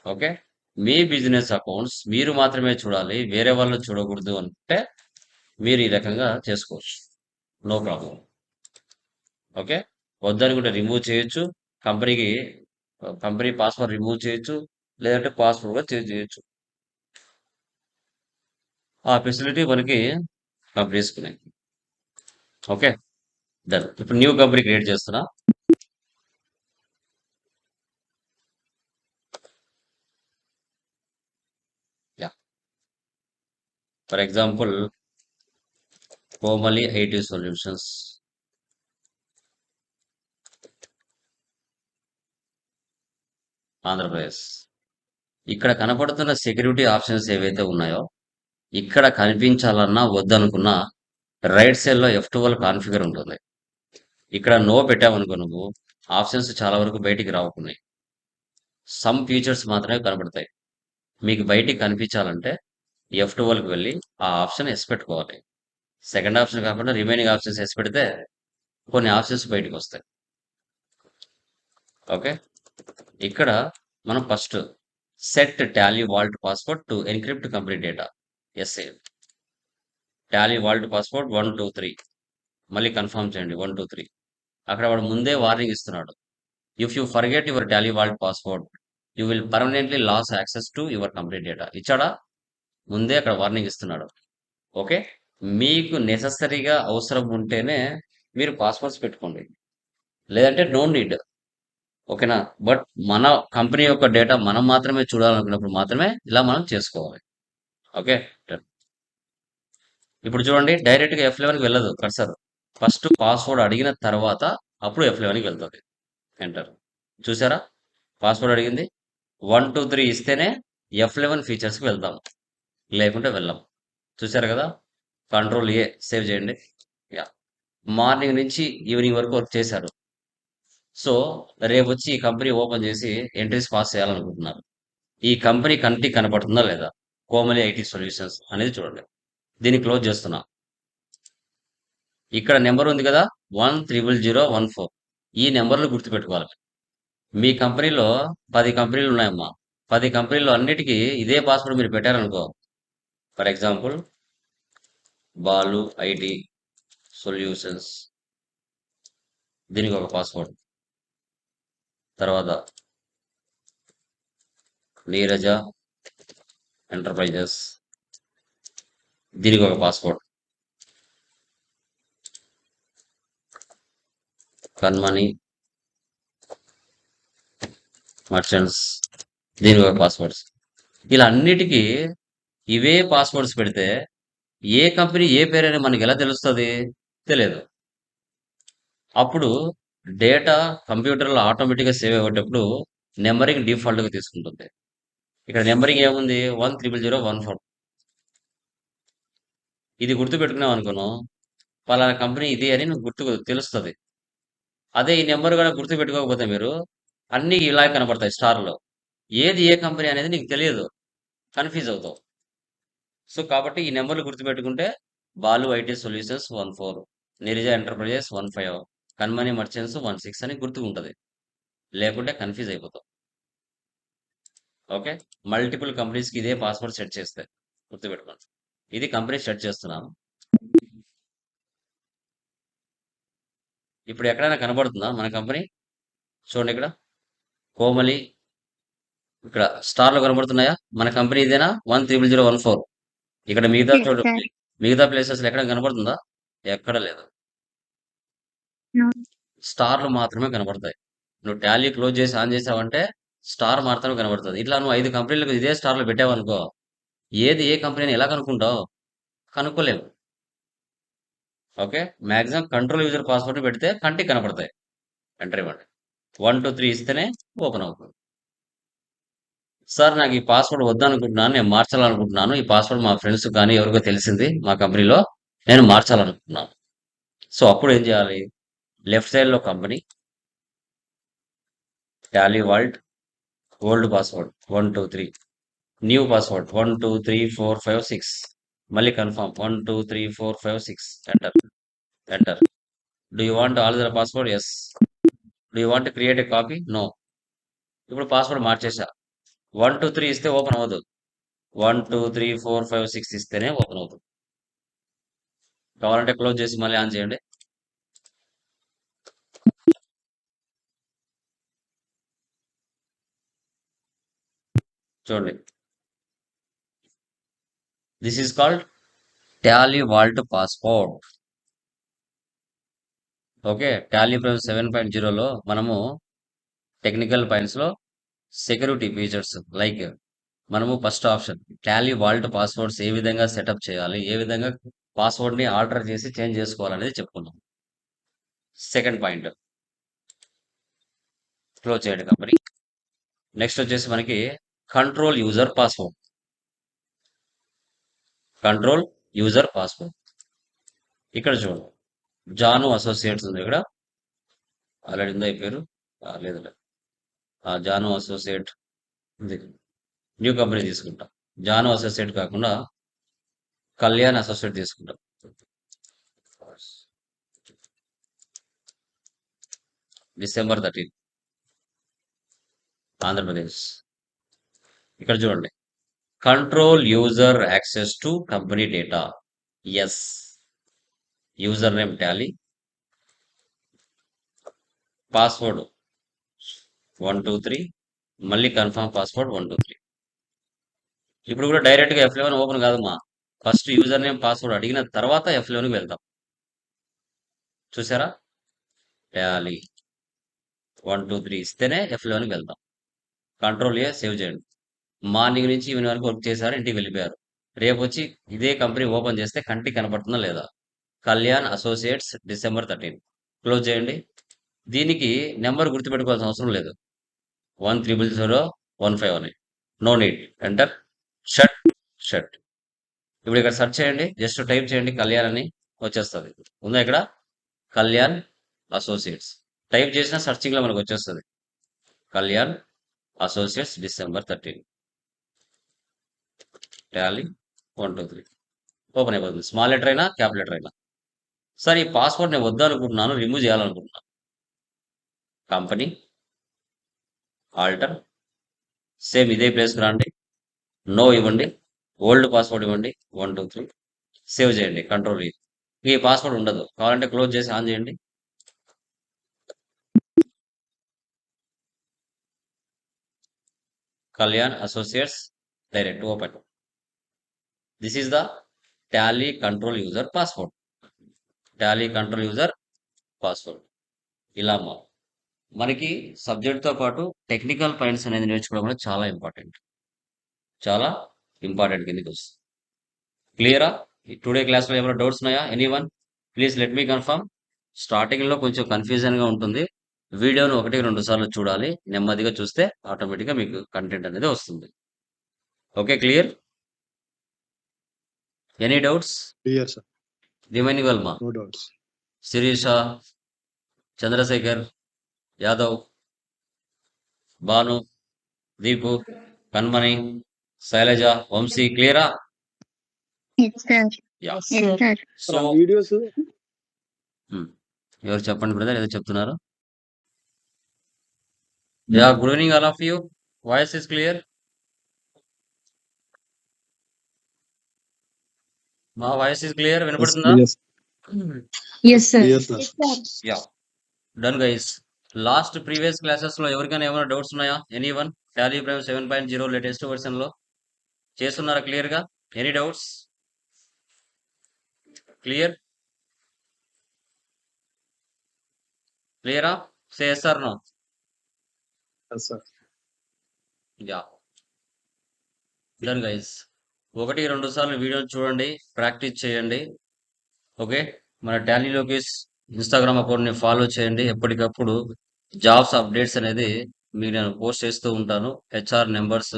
ఓకే, మీ బిజినెస్ అకౌంట్స్ మీరు మాత్రమే చూడాలి, వేరే వాళ్ళు చూడకూడదు అంటే మీరు ఈ రకంగా చేసుకోవచ్చు, నో ప్రాబ్లం. ఓకే, వద్దనుకుంటే రిమూవ్ చేయొచ్చు, కంపెనీ పాస్వర్డ్ రిమూవ్ చేయొచ్చు, లేదంటే పాస్వర్డ్ కూడా చేంజ్ చేయొచ్చు. ఆ ఫెసిలిటీ మనకి కంపెనీస్ ఉన్నాయి. Okay, done. ఇప్పుడు న్యూ కంపెనీ క్రియేట్ చేస్తున్నా. Yeah, for example Komali IT solutions, Andhra Pradesh. ఇక్కడ కనపడుతున్న సెక్యూరిటీ ఆప్షన్స్ ఏవైతే ఉన్నాయో ఇక్కడ కనిపించాలన్నా వద్దనుకున్నా రైట్ సైడ్ లో F12 కాన్ఫిగర్ ఉంటుంది. ఇక్కడ నో పెట్టామనుకో నువ్వు ఆప్షన్స్ చాలా వరకు బయటికి రావుకున్నాయి, సమ్ ఫీచర్స్ మాత్రమే కనబడతాయి. మీకు బయటికి కనిపించాలంటే F12కి వెళ్ళి ఆ ఆప్షన్ ఎస్ పెట్టుకోవాలి. సెకండ్ ఆప్షన్ కాకుండా రిమైనింగ్ ఆప్షన్స్ ఎస్ పెడితే కొన్ని ఆప్షన్స్ బయటికి వస్తాయి. ఓకే, ఇక్కడ మనం first set Tally vault password to encrypt complete data, yes Tally vault password 1 2 3 మళ్ళీ కన్ఫర్మ్ చేయండి 1 2 3. అక్కడ వాడు ముందే వార్నింగ్ ఇస్తున్నాడు, if you forget your Tally vault password you will permanently lose access to your complete data. ఇచ్చాడా, ముందే అక్కడ warning ఇస్తున్నాడు. ఓకే, మీకు నెససరీగా అవసరం ఉంటేనే మీరు పాస్వర్డ్స్ పెట్టుకోండి, లేదంటే నో నీడ్. ఓకేనా, బట్ మన కంపెనీ యొక్క డేటా మనం మాత్రమే చూడాలనుకున్నప్పుడు మాత్రమే ఇలా మనం చేసుకోవాలి. ఓకే, ఇప్పుడు చూడండి డైరెక్ట్గా F11కి వెళ్ళదు కర్సర్, ఫస్ట్ పాస్వర్డ్ అడిగిన తర్వాత అప్పుడు F11కి వెళ్తుంది. ఎంటర్, చూసారా, పాస్వర్డ్ అడిగింది 1 2 3 ఇస్తేనే F11 ఫీచర్స్కి వెళ్తాం, లేకుంటే వెళ్ళాం. చూసారు కదా, కంట్రోల్ ఏ సేవ్ చేయండి. యా, మార్నింగ్ నుంచి ఈవినింగ్ వరకు వర్క్ చేశారు. సో రేపు వచ్చి ఈ కంపెనీ ఓపెన్ చేసి ఎంట్రీస్ పాస్ చేయాలనుకుంటున్నారు. ఈ కంపెనీ కంటికి కనపడుతుందా లేదా, కోమలి ఐటీ సొల్యూషన్స్ అనేది చూడండి. దీన్ని క్లోజ్ చేస్తున్నా. ఇక్కడ నెంబర్ ఉంది కదా 1000114, ఈ నెంబర్లు గుర్తుపెట్టుకోవాలి. మీ కంపెనీలో 10 కంపెనీలు ఉన్నాయమ్మా, 10 కంపెనీలు అన్నిటికీ ఇదే పాస్వర్డ్ మీరు పెట్టారనుకో. For example Balu IT solutions, దీనికి ఒక పాస్వర్డ్. తర్వాత నీరజ ఎంటర్ప్రైజెస్, దీనికి ఒక పాస్వర్డ్. కన్మణి మర్చెంట్స్, దీనికి ఒక పాస్వర్డ్స్. ఇలా అన్నిటికీ ఇవే పాస్వర్డ్స్ పెడితే ఏ కంపెనీ ఏ పేరైనా మనకి ఎలా తెలుస్తుంది, తెలియదు. అప్పుడు డేటా కంప్యూటర్లో ఆటోమేటిక్గా సేవ్ అయ్యేటప్పుడు నెంబరింగ్ డిఫాల్ట్గా తీసుకుంటుంది. ఇక్కడ నెంబరింగ్ ఏముంది 1000114. ఇది గుర్తుపెట్టుకున్నావు అనుకోను, పలానా కంపెనీ ఇది అని నువ్వు తెలుస్తది. అదే ఈ నంబర్ గనక గుర్తుపెట్టుకోకపోతే మీరు, అన్నీ ఇలాగే కనపడతాయి స్టార్‌లో. ఏది ఏ కంపెనీ అనేది నీకు తెలియదు. కన్‌ఫ్యూజ్ అవుతావు. సో, కాబట్టి ఈ నంబర్‌లు గుర్తుపెట్టుకుంటే Balu IT solutions 14, Niraja enterprises 15, Kanmani merchants 16 అని గుర్తుకుంటది. లేకుంటే కన్‌ఫ్యూజ్ అయిపోతావు. ఓకే. మల్టిపుల్ కంపెనీస్‌కి ఇదే పాస్వర్డ్ సెట్ చేస్తే గుర్తుపెట్టుకోండి. ఇది కంపెనీ సెట్ చేస్తున్నాను. ఇప్పుడు ఎక్కడైనా కనబడుతుందా మన కంపెనీ? చూడండి ఇక్కడ. కోమలి ఇక్కడ స్టార్‌లో కనబడుతున్నాయా? మన కంపెనీ ఇదేనా? 130014. ఇక్కడ మిగతా
Yes,
చూడు,
sir.
మిగతా ప్లేసెస్‌లో ఎక్కడ కనబడుతుందా? ఎక్కడ లేదు.
No.
స్టార్‌లు మాత్రమే కనబడతాయి. నువ్వు టాలీ క్లోజ్ చేసి ఆన్ చేసావంటే స్టార్ మాత్రమే కనబడుతది. ఇట్లా నువ్వు 5 కంపెనీలకు ఇదే స్టార్‌లో పెట్టావనుకో, ఏది ఏ కంపెనీ అని ఎలా కనుక్కుంటావు? కనుక్కోలేవు. Okay. Maximum control user password పెడితే కంటికి కనపడతాయి. ఎంటర్ ఇవ్వండి. 1, 2, 3 ఇస్తేనే ఓపెన్ అవుతుంది. సార్ నాకు ఈ పాస్వర్డ్ వద్దనుకుంటున్నాను. నేను మార్చాలనుకుంటున్నాను. ఈ పాస్వర్డ్ మా ఫ్రెండ్స్ కానీ ఎవరికో తెలిసింది మా కంపెనీలో. నేను మార్చాలనుకుంటున్నాను. సో, అప్పుడు ఏం చేయాలి? లెఫ్ట్ సైడ్‌లో company, Tally vault, old password 1, 2, 3, new password 1, 2, 3, 4, 5, 6, మళ్ళీ confirm 1, 2, 3, 4, 5, 6, enter. Enter. Do you want all the password? Yes. Do you want to create a copy? No. ఇప్పుడు పాస్వర్డ్ మార్చేసా. 1, 2, 3 ఇస్తే ఓపెన్ అవ్వదు. 1, 2, 3, 4, 5, 6 ఇస్తేనే ఓపెన్ అవుతుంది. కావాలంటే క్లోజ్ చేసి మళ్ళీ ఆన్ చేయండి. చూడండి. This is called tally vault password. Okay. Tally prime 7.0లో మనము టెక్నికల్ పాయింట్స్‌లో సెక్యూరిటీ ఫీచర్స్ లైక్ మనము first option tally vault passwords ఏ విధంగా సెటప్ చేయాలి, ఏ విధంగా పాస్వర్డ్‌ని ఆల్టర్ చేసి చేంజ్ చేసుకోవాలనేది చెప్పుకున్నాం. సెకండ్ పాయింట్ క్లోజ్ చేయండి కంపెనీ. నెక్స్ట్ వచ్చేసి మనకి control user password. Control user password. ఇక్కడ చూడండి. జాను అసోసియేట్స్ ఉంది ఇక్కడ. ఆల్రెడీ ఉందా ఈ పేరు? లేదు లేదు. జాను అసోసియేట్ ఉంది. న్యూ కంపెనీ తీసుకుంటాం. జాను అసోసియేట్ కాకుండా కళ్యాణ్ అసోసియేట్ తీసుకుంటాం. డిసెంబర్ 13, ఆంధ్రప్రదేశ్. ఇక్కడ చూడండి. Control user access to company data. Yes. User name Tally, password 1, 2, 3, మళ్ళీ కన్ఫర్మ్ పాస్వర్డ్ 1, 2, 3. ఇప్పుడు కూడా డైరెక్ట్గా F11 ఓపెన్ కాదమ్మా. ఫస్ట్ యూజర్ నేమ్ పాస్వర్డ్ అడిగిన తర్వాత F11కి వెళ్తాం. చూసారా? టాలీ 1, 2, 3 ఇస్తేనే F11కి వెళ్తాం. కంట్రోల్ ఏ సేవ్ చేయండి. మార్నింగ్ నుంచి ఈవినింగ్ వరకు వర్క్ చేశారు, ఇంటికి వెళ్ళిపోయారు. రేపు వచ్చి ఇదే కంపెనీ ఓపెన్ చేస్తే కంటికి కనపడుతుందా లేదా? Kalyan associates December 13. క్లోజ్ చేయండి. దీనికి నెంబర్ గుర్తుపెట్టుకోవాల్సిన అవసరం లేదు. 10001 అని. No need. Enter. Shut. Shut. ఇప్పుడు ఇక్కడ సెర్చ్ చేయండి. జస్ట్ టైప్ చేయండి కళ్యాణ్ అని వచ్చేస్తుంది. ఉందా ఇక్కడ? కళ్యాణ్ అసోసియేట్స్ టైప్ చేసిన సెర్చింగ్ లో మనకు వచ్చేస్తుంది. Kalyan associates December 13. Tally 1, 2, 3 open అయిపోతుంది. స్మాల్ లెటర్ అయినా క్యాప్ లెటర్ అయినా. సార్ ఈ పాస్వర్డ్ నేను వద్దనుకుంటున్నాను, రిమూవ్ చేయాలనుకుంటున్నాను. కంపెనీ ఆల్టర్ సేమ్ ఇదే ప్లేస్కి రండి. నో ఇవ్వండి. ఓల్డ్ పాస్వర్డ్ ఇవ్వండి. 1, 2, 3 సేవ్ చేయండి. కంట్రోల్ ఈ పాస్వర్డ్ ఉండదు. కావాలంటే క్లోజ్ చేసి ఆన్ చేయండి. Kalyan associates direct open. This is the Tally control user password. Tally control user password. ఇలా మనకి సబ్జెక్ట్తో పాటు టెక్నికల్ పాయింట్స్ అనేది నేర్చుకోవడం కూడా చాలా ఇంపార్టెంట్. చాలా ఇంపార్టెంట్ కిందకి వస్తుంది. క్లియరా? టుడే క్లాస్లో ఏమైనా డౌట్స్ ఉన్నాయా? Anyone? Please let me confirm. స్టార్టింగ్లో కొంచెం కన్ఫ్యూజన్గా ఉంటుంది. వీడియోను 1, 2 సార్లు చూడాలి. నెమ్మదిగా చూస్తే ఆటోమేటిక్గా మీకు కంటెంట్ అనేది వస్తుంది. Okay, clear? Any doubts?
Clear, sir.
Remaining Velma,
No doubts.
Sirisha, Chandrashekar, Yadav, Bhanu, Deepu, Kanmani, Shailaja, Vamshi, క్లియరా?
Yes, sir.
Yeah.
Yes, sir.
So
Videos.
ఎవరు చెప్పండి బ్రదర్, ఏదో చెప్తున్నారు? Yeah, good evening all of you. Voice is clear? మా వాయిస్ ఇస్ క్లియర్, వినపడుతుందా?
Yes,
Yes, sir.
clear, sir.
Yeah, done guys. Last previous classes లో ఎవరికైనా ఏమైనా doubts ఉన్నాయా? Any one? Tally prime 7.0 latest version లో చేస్తున్నారా క్లియర్ గా? Any doubts? Clear? క్లియరా? చేస్తారు no?
Yes, sir.
Yeah, done guys. 1-2 సార్లు వీడియో చూడండి, ప్రాక్టీస్ చేయండి. ఓకే, మన టాలీ లోకేష్ ఇన్స్టాగ్రామ్ అకౌంట్ని ఫాలో చేయండి. ఎప్పటికప్పుడు జాబ్స్ అప్డేట్స్ అనేది మీకు నేను పోస్ట్ చేస్తూ ఉంటాను. HR numbers,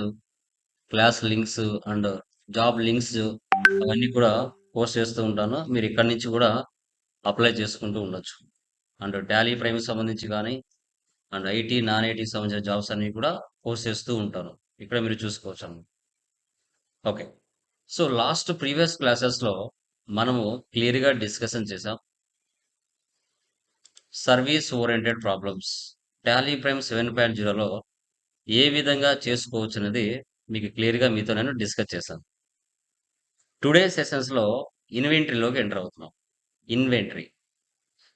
class links and job links అవన్నీ కూడా పోస్ట్ చేస్తూ ఉంటాను. మీరు ఇక్కడి నుంచి కూడా అప్లై చేసుకుంటూ ఉండొచ్చు. అండ్ టాలీ ప్రైమ్ సంబంధించి కానీ అండ్ ఐటీ నాన్ ఐటీ సంబంధించిన జాబ్స్ అన్ని కూడా పోస్ట్ చేస్తూ ఉంటాను. ఇక్కడ మీరు చూసుకోవచ్చు అన్నమాట. ఓకే, సో లాస్ట్ ప్రీవియస్ క్లాసెస్లో మనము క్లియర్గా డిస్కషన్ చేసాం service oriented problems. Tally prime 7.0లో ఏ విధంగా చేసుకోవచ్చు అనేది మీకు క్లియర్గా మీతో నేను డిస్కస్ చేశాను. టుడే సెషన్స్లో ఇన్వెంటరీలోకి ఎంటర్ అవుతున్నాం. Inventory.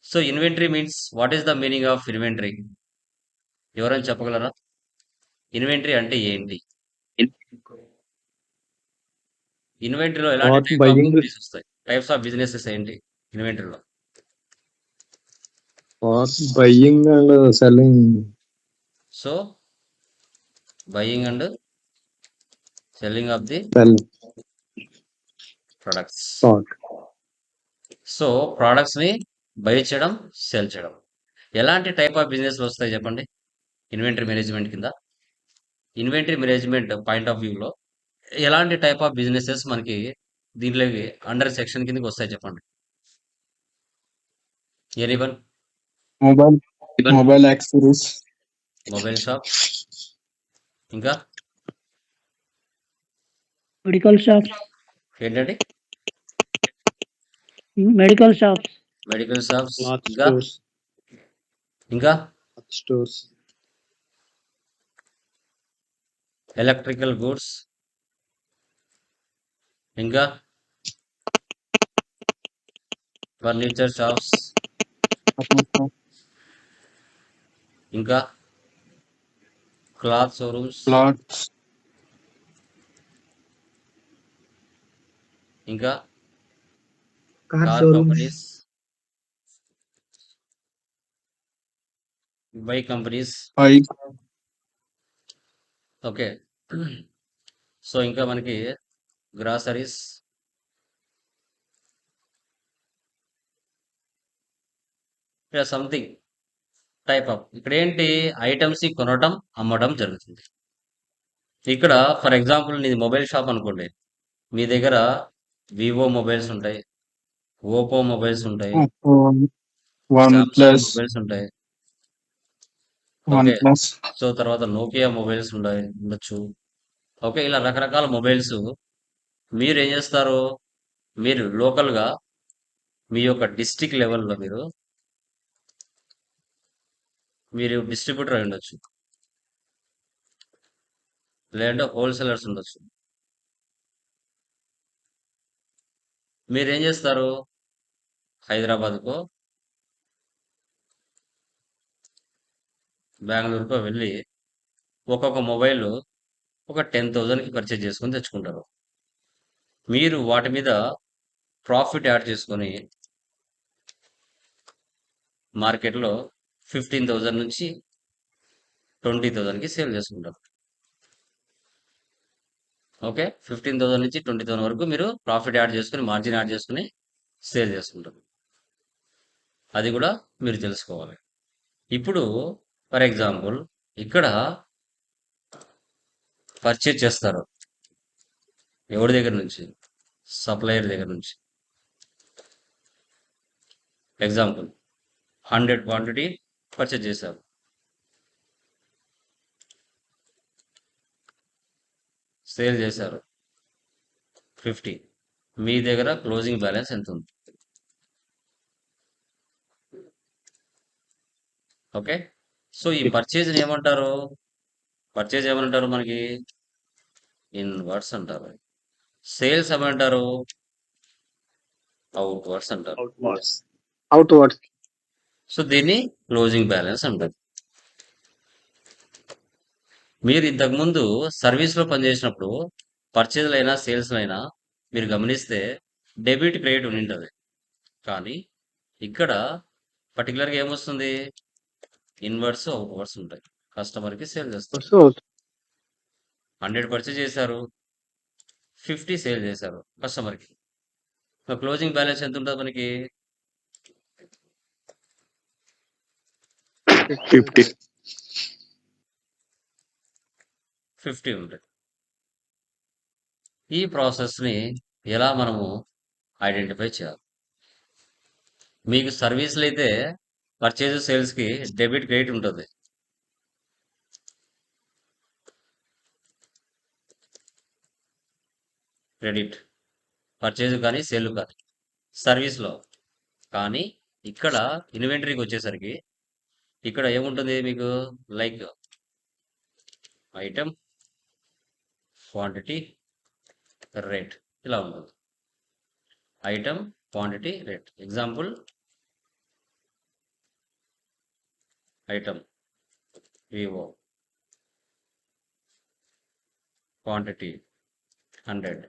So inventory means what is the meaning of inventory? ఎవరైనా చెప్పగలరా? ఇన్వెంటరీ అంటే ఏంటి? ఇన్వెంటరీలో ఎలాంటి
What
type of
buying?
Companies వస్తాయి? టైప్స్ ఆఫ్ బిజినెసెస్ ఏంటి ఇన్వెంటరీలో?
What buying and selling?
So buying and selling of the
Sell
products.
stock.
So products ని బై చేయడం, సెల్ చేయడం. ఎలాంటి టైప్ ఆఫ్ బిజినెస్ వస్తాయి చెప్పండి ఇన్వెంటరీ మేనేజ్మెంట్ కింద? ఇన్వెంటరీ మేనేజ్మెంట్ పాయింట్ ఆఫ్ వ్యూలో ఎలాంటి టైప్ ఆఫ్ బిజినెసెస్ మనకి దీంట్లోకి అండర్ సెక్షన్ కిందకి వస్తాయి చెప్పండి? Anyone?
Mobile accessories.
Mobile shop, ఇంకా
మెడికల్ షాప్స్,
ఏంటండి?
Medical shops,
medical shops,
Cloth
ఇంకా
stores.
ఇంకా
Cloth stores.
ఎలక్ట్రికల్ గూడ్స్, ఇంకా ఫర్నిచర్ షాప్స్, ఇంకా క్లాత్ షోరూమ్స్,
Cloths.
ఇంకా
Car
car
showrooms.
Companies, bike companies.
Bike.
Okay, so ఇంకా మనకి groceries, something type of. ఇక్కడ ఏంటి, ఐటమ్స్ కొనడం, అమ్మడం జరుగుతుంది. ఇక్కడ ఫర్ ఎగ్జాంపుల్ నీది మొబైల్ షాప్ అనుకోండి, మీ దగ్గర వివో మొబైల్స్ ఉంటాయి, ఓపో మొబైల్స్ ఉంటాయి, సామ్సంగ్
OnePlus.
మొబైల్స్ ఉంటాయి. Okay,
OnePlus.
సో తర్వాత నోకియా మొబైల్స్ ఉండొచ్చు. ఓకే, ఇలా రకరకాల మొబైల్స్. మీరు ఏం చేస్తారు, మీరు లోకల్గా మీ యొక్క డిస్టిక్ లెవెల్లో మీరు డిస్ట్రిబ్యూటర్ అయి ఉండొచ్చు, లేదంటే హోల్సేలర్స్ ఉండొచ్చు. మీరు ఏం చేస్తారు, హైదరాబాద్కో బెంగళూరుకో వెళ్ళి ఒక్కొక్క మొబైల్ ఒక 10,000కి పర్చేజ్ చేసుకొని తెచ్చుకుంటారు. మీరు వాటి మీద ప్రాఫిట్ యాడ్ చేసుకొని మార్కెట్లో 15,000 నుంచి 20,000కి సేల్ చేసుకుంటారు. ఓకే, 15,000 నుంచి 20,000 వరకు మీరు ప్రాఫిట్ యాడ్ చేసుకుని, మార్జిన్ యాడ్ చేసుకుని సేల్ చేసుకుంటారు. అది కూడా మీరు తెలుసుకోవాలి. ఇప్పుడు ఫర్ ఎగ్జాంపుల్ ఇక్కడ పర్చేజ్ చేస్తారు ఎవరి దగ్గర నుంచి, సప్లయర్ దగ్గర నుంచి. ఎగ్జాంపుల్ 100 క్వాంటిటీ పర్చేజ్ చేశారు. సేల్ చేశారు 50. మీ దగ్గర క్లోజింగ్ బ్యాలెన్స్ ఎంత ఉంది? ఓకే. సో ఈ పర్చేజ్ ఏమంటారు? పర్చేజ్ ఏమంటారు మనకి? ఇన్వర్డ్స్ అంటారు. సేల్స్ ఏమంటారు? అవుట్వర్డ్స్ అంటారు.
అవుట్వర్డ్స్.
సో దీన్ని క్లోజింగ్ బ్యాలెన్స్ అంటారు. మీరు ఇంతకుముందు సర్వీస్లో పనిచేసినప్పుడు పర్చేజ్లు అయినా సేల్స్లో అయినా మీరు గమనిస్తే డెబిట్ క్రెడిట్ ఉంటుంది. కానీ ఇక్కడ పర్టికులర్గా ఏమొస్తుంది? ఇన్వర్డ్స్ అవుట్వర్డ్స్ ఉంటాయి. కస్టమర్కి సేల్ చేస్తారు. 100 పర్చేజ్ చేశారు, 50 సేల్ చేశారు కస్టమర్కి. క్లోజింగ్ బ్యాలెన్స్ ఎంత ఉంటుంది మనకి?
50.
50 ఉంటుంది. ఈ ప్రాసెస్ని ఎలా మనము ఐడెంటిఫై చేయాలి? మీకు సర్వీస్లు అయితే పర్చేజ్ సేల్స్కి డెబిట్ క్రెడిట్ ఉంటుంది. క్రెడిట్ పర్చేజ్ కానీ సేల్ కానీ సర్వీస్లో. కానీ ఇక్కడ ఇన్వెంటరీకి వచ్చేసరికి ఇక్కడ ఏముంటుంది మీకు? లైక్ ఐటమ్, క్వాంటిటీ, రేట్ ఇలా ఉంటుంది. Item, quantity, rate. Example item Vivo, quantity 100,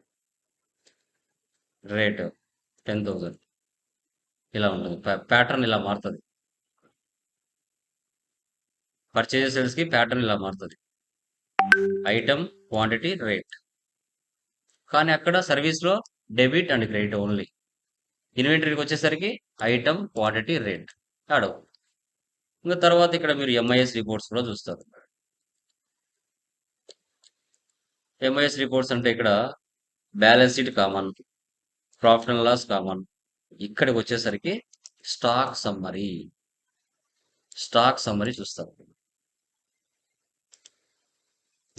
rate 10,000 ఇలా ఉంటుంది. ప్యాటర్న్ ఇలా మారుతుంది. పర్చేజ్ సేల్స్కి ప్యాటర్న్ ఇలా మారుతుంది. Item, quantity, rate. కానీ అక్కడ సర్వీస్లో డెబిట్ అండ్ క్రెడిట్ ఓన్లీ. ఇన్వెంటరీకి వచ్చేసరికి ఐటమ్, క్వాంటిటీ, రేట్ యాడ్ అవుతుంది. ఇంకా తర్వాత ఇక్కడ మీరు ఎంఐఎస్ రిపోర్ట్స్ కూడా చూస్తారు. ఎంఐఎస్ రిపోర్ట్స్ అంటే ఇక్కడ balance sheet common, profit and loss common. ఇక్కడికి వచ్చేసరికి స్టాక్ సమ్మరీ చూస్తారు.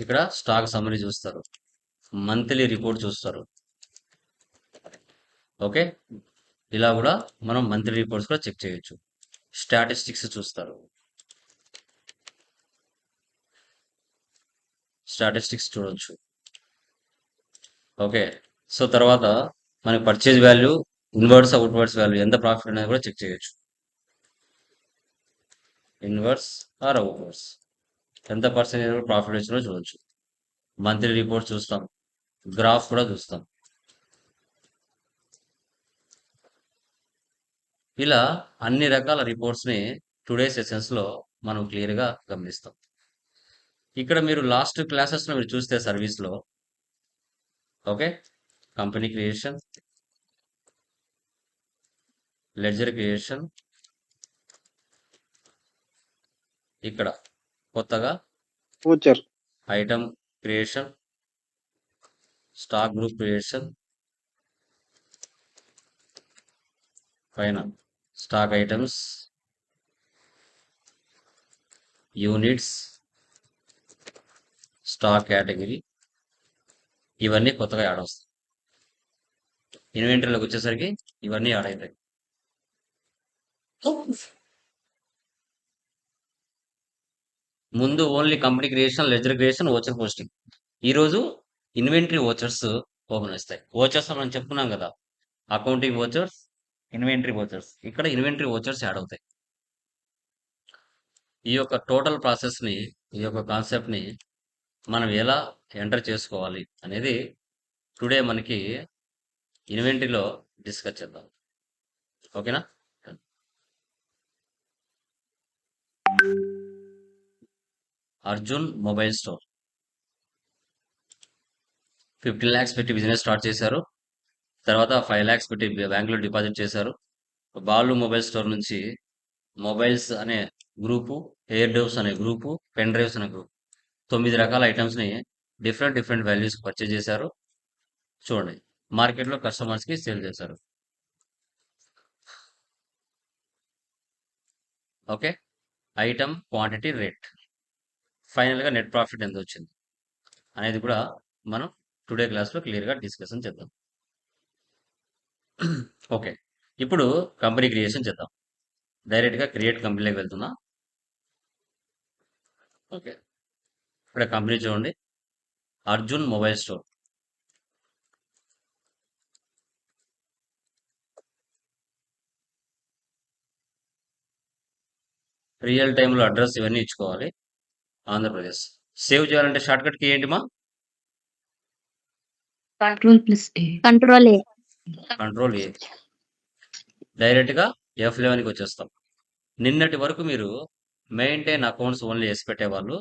ఇక్కడ స్టాక్ సమ్మరీ చూస్తారు, మంత్లీ రిపోర్ట్ చూస్తారు. ఓకే, ఇలా కూడా మనం మంత్లీ రిపోర్ట్స్ కూడా చెక్ చేయొచ్చు. స్టాటిస్టిక్స్ చూస్తారు. స్టాటిస్టిక్స్ చూడొచ్చు. ఓకే, సో తర్వాత మనకి purchase value, inwards outwards value, ఎంత ప్రాఫిట్ అనేది కూడా చెక్ చేయొచ్చు. ఇన్వర్స్ ఆర్ అవుట్వర్డ్స్ ఎంత పర్సెంటేజ్ ప్రాఫిట్ వచ్చిందో చూడొచ్చు. మంత్లీ రిపోర్ట్ చూస్తాం, గ్రాఫ్ కూడా చూస్తాం. ఇలా అన్ని రకాల రిపోర్ట్స్ని టుడే సెషన్స్లో మనం క్లియర్గా గమనిస్తాం. ఇక్కడ మీరు లాస్ట్ క్లాసెస్లో మీరు చూస్తే సర్వీస్లో, okay, company creation, ledger creation, ఇక్కడ కొత్తగా
future,
item creation, stock group creation, పైన stock items, units, stock category, ఇవన్నీ కొత్తగా యాడ్ వస్తాయి. ఇన్వెంటరీలోకి వచ్చేసరికి ఇవన్నీ యాడ్ అవుతాయి. ముందు only company creation, ledger creation, voucher posting. ఈరోజు ఇన్వెంటరీ ఓచర్స్ ఓపెన్ వస్తాయి. ఓచర్స్ మనం చెప్పుకున్నాం కదా, అకౌంటింగ్ ఓచర్స్, ఇన్వెంటరీ ఓచర్స్. ఇక్కడ ఇన్వెంటరీ ఓచర్స్ యాడ్ అవుతాయి. ఈ యొక్క టోటల్ ప్రాసెస్ని, ఈ యొక్క కాన్సెప్ట్ని మనం ఎలా ఎంటర్ చేసుకోవాలి అనేది టుడే మనకి ఇన్వెంటరీలో డిస్కస్ చేద్దాం. ఓకేనా? అర్జున్ మొబైల్ స్టోర్ 15 lakhs పెట్టి బిజినెస్ స్టార్ట్ చేశారు. తర్వాత 5 lakhs పెట్టి బ్యాంకులో డిపాజిట్ చేశారు. బాలు మొబైల్ స్టోర్ నుంచి మొబైల్స్ అనే గ్రూపు, ఎయిర్ డోవ్స్ అనే గ్రూపు, పెన్ డ్రైవ్స్ అనే గ్రూప్, 9 రకాల ఐటమ్స్ని డిఫరెంట్ వాల్యూస్ పర్చేజ్ చేశారు. చూడండి, మార్కెట్లో కస్టమర్స్కి సేల్ చేశారు. ఓకే, ఐటమ్, క్వాంటిటీ, రేట్, ఫైనల్గా నెట్ ప్రాఫిట్ ఎంత వచ్చింది అనేది కూడా మనం టుడే క్లాస్లో క్లియర్గా డిస్కషన్ చేద్దాం. ఓకే, ఇప్పుడు కంపెనీ క్రియేషన్ చేద్దాం. డైరెక్ట్గా క్రియేట్ కంపెనీలోకి వెళ్తున్నా. ఓకే, ఇక్కడ కంపెనీ చూడండి, అర్జున్ మొబైల్ స్టోర్. రియల్ టైంలో అడ్రస్ ఇవన్నీ ఇచ్చుకోవాలి. ఆంధ్రప్రదేశ్. సేవ్ చేయాలంటే షార్ట్కట్ కీ ఏంటి మా?
Control A.
Control A. డైరెక్ట్గా F11కి వచ్చేస్తాం. నిన్నటి వరకు మీరు మెయింటైన్ అకౌంట్స్ ఓన్లీ వేసి పెట్టేవాళ్ళు.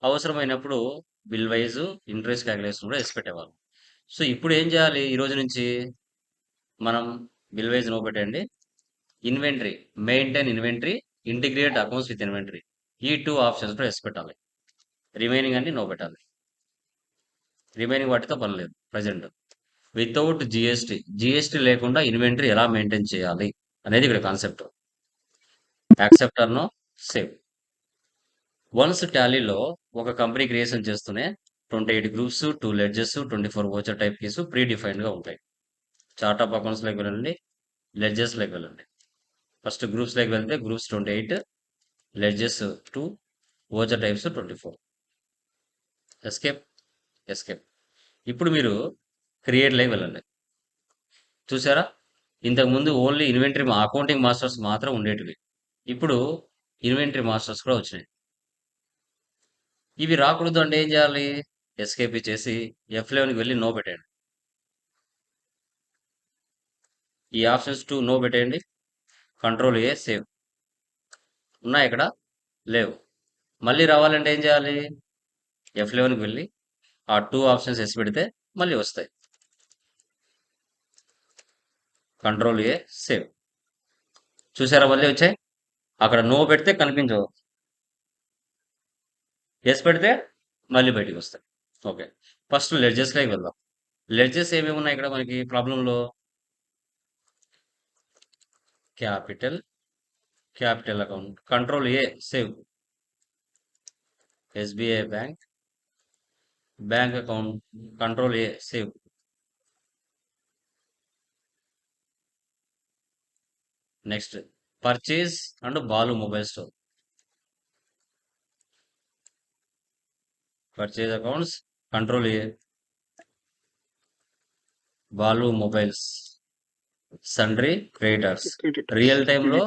అవసరమైనప్పుడు బిల్ వైజ్ ఇంట్రెస్ట్ క్యాలిక్యులేషన్ కూడా వేసి పెట్టేవాళ్ళు. సో ఇప్పుడు ఏం చేయాలి? ఈ రోజు నుంచి మనం బిల్ వైజ్ నో పెట్టండి. Inventory, maintain inventory, integrate accounts with inventory, ఈ 2 ఆప్షన్స్ కూడా వేసి పెట్టాలి. రిమైనింగ్ అన్ని నో పెట్టాలి. రిమైనింగ్ వాటితో పని లేదు ప్రజెంట్. వితౌట్ జిఎస్టీ లేకుండా ఇన్వెంటరీ ఎలా మెయింటైన్ చేయాలి అనేది ఇక్కడ concept. Accept or no, save. Once టాలీలో ఒక కంపెనీ క్రియేషన్ చేస్తూనే 28 groups, 2 ledgers, 24 voucher type keys pre డిఫైన్డ్గా ఉంటాయి. చార్ట్ ఆఫ్ అకౌంట్స్లోకి వెళ్ళండి, లెడ్జెస్లోకి వెళ్ళండి. ఫస్ట్ గ్రూప్స్లోకి వెళ్తే groups 28, ledges 2, voucher types 24. Escape, escape. ఇప్పుడు మీరు క్రియేట్లోకి వెళ్ళండి. చూసారా, ఇంతకుముందు ఓన్లీ ఇన్వెంటరీ అకౌంటింగ్ మాస్టర్స్ మాత్రం ఉండేటివి. ఇప్పుడు ఇన్వెంటరీ మాస్టర్స్ కూడా వచ్చినాయి. ఇవి రాకూడదు అంటే ఏం చేయాలి? ఎస్కేప్ చేసి F11కి వెళ్ళి నో పెట్టండి. ఈ ఆప్షన్స్ 2 నో పెట్టేయండి. Control A, save. ఉన్నాయి ఇక్కడ? లేవు. మళ్ళీ రావాలంటే ఏం చేయాలి? F11కి వెళ్ళి ఆ 2 ఆప్షన్స్ వేసి పెడితే మళ్ళీ వస్తాయి. Control A, save. చూసారా, మళ్ళీ వచ్చాయి. అక్కడ నో పెడితే కనిపించవు, ఎస్ పెడితే మళ్ళీ బయటికి వస్తాయి. ఓకే, ఫస్ట్ లెడ్జెస్లోకి వెళ్దాం. లెడ్జెస్ ఏమేమి ఉన్నాయి ఇక్కడ మనకి ప్రాబ్లంలో? Capital, capital account, control A, save. SBI bank, bank account, control A, save. Next purchase and Balu mobile store. Purchase accounts, control A, Balu mobiles. Sundry creditors. Real టైంలో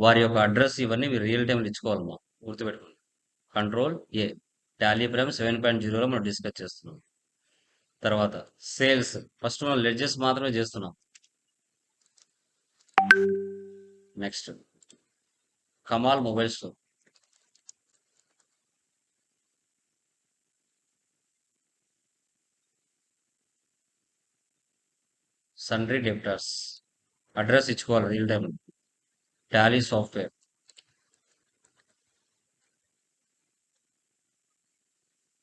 వారి యొక్క అడ్రస్ ఇవన్నీ మీరు రియల్ టైంలో ఇచ్చుకోవాలమ్మా, గుర్తుపెట్టుకోండి. Control A. టాలీ ప్రైమ్ 7.0లో మనం discuss చేస్తున్నాం. తర్వాత సేల్స్, ఫస్ట్ మనం లెడ్జెస్ మాత్రమే చేస్తున్నాం. Next Kamal mobile store. Sundry debtors, address ఇచ్చుకోవాలి real time. Tally software.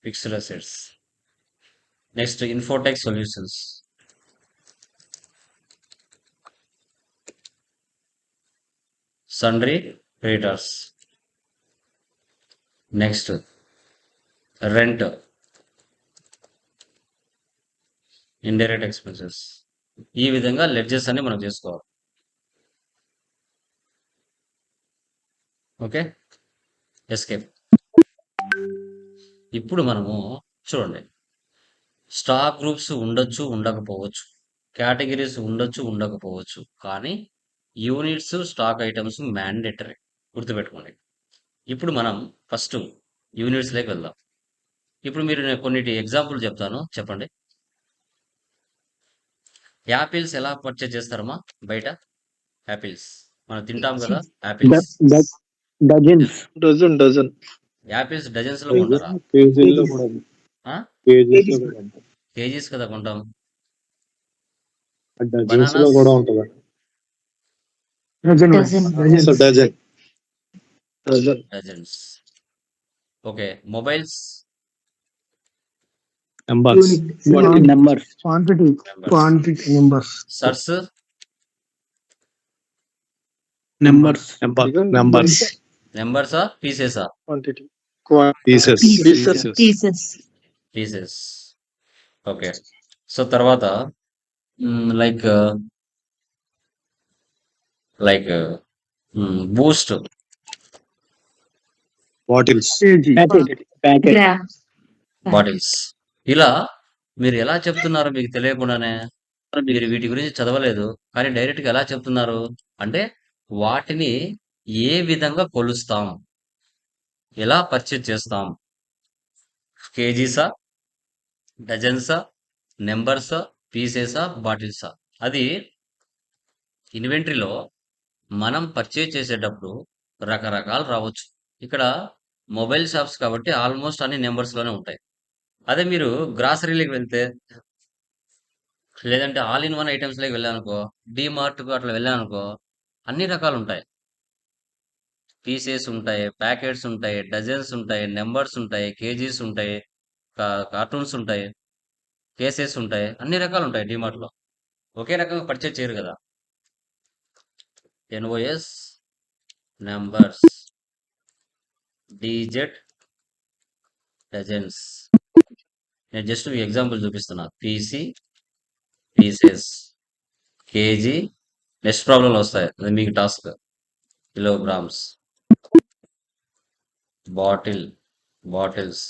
Fixed assets. Next infotech solutions. Sundry creditors. Next rent, indirect expenses. ఈ విధంగా లెడ్జెస్ అన్ని మనం చేసుకోవాలి. Okay, escape. ఇప్పుడు మనము చూడండి, స్టాక్ గ్రూప్స్ ఉండొచ్చు, ఉండకపోవచ్చు, కేటగిరీస్ ఉండొచ్చు, ఉండకపోవచ్చు, కానీ యూనిట్స్, స్టాక్ ఐటమ్స్ మ్యాండేటరీ, గుర్తుపెట్టుకోండి. ఇప్పుడు మనం ఫస్ట్ యూనిట్స్లోకి వెళ్దాం. ఇప్పుడు మీరు నేను కొన్నిటి ఎగ్జాంపుల్ చెప్తాను, చెప్పండి. యాపిల్స్ ఎలా పర్చేజ్ చేస్తారమ్మా బయట? యాపిల్స్ మనం తింటాం కదా, apples.
Dozens.
Dozen
apples dozens లో కొంటారా?
కేజీల్లో కూడా
ఆ?
కేజీస్ లో కూడా ఉంటుంది.
కేజీస్ కదా కొంటాం.
డజన్స్ లో కూడా ఉంటుంది. Dozen
dozens. Okay, mobiles
numbers
numbers
Quantity numbers.
సర్స్
నెంబర్స్
నెంబర్స్
నెంబర్సా పీసెసా
pieces
pieces,
pieces. Okay. So తర్వాత like like boost
bottles
packet
graph,
bottles. ఇలా మీరు ఎలా చెప్తున్నారు మీకు తెలియకుండానే? మీరు వీటి గురించి చదవలేదు కానీ డైరెక్ట్ గా ఎలా చెప్తున్నారు అంటే వాటిని ఏ విధంగా కొలుస్తాం, ఎలా పర్చేజ్ చేస్తాం, కేజీసా, డజన్సా, నెంబర్సా, పీసెసా, బాటిల్సా? అది ఇన్వెంటరీలో మనం పర్చేజ్ చేసేటప్పుడు రకరకాలు రావచ్చు. ఇక్కడ మొబైల్ షాప్స్ కాబట్టి ఆల్మోస్ట్ అన్ని నెంబర్స్ లోనే ఉంటాయి. అదే మీరు గ్రాసరీలకు వెళ్తే లేదంటే ఆల్ ఇన్ వన్ ఐటమ్స్ లోకి వెళ్ళానుకో, మార్ట్ కు అట్లా వెళ్ళానుకో, అన్ని రకాలు ఉంటాయి. పీసెస్ ఉంటాయి, ప్యాకెట్స్ ఉంటాయి, డజన్స్ ఉంటాయి, నెంబర్స్ ఉంటాయి, కేజీస్ ఉంటాయి, కార్టూన్స్ ఉంటాయి, కేసెస్ ఉంటాయి, అన్ని రకాలు ఉంటాయి డిమార్ట్ లో. ఒకే రకంగా పర్చేజ్ చేయరు కదా. NOS, numbers, DZ, dozens. నేను జస్ట్ మీకు ఎగ్జాంపుల్ చూపిస్తున్నా. PC, pieces, KG. నెక్స్ట్ ప్రాబ్లంలో వస్తాయి, అది మీకు task. Kilograms, bottle, bottles.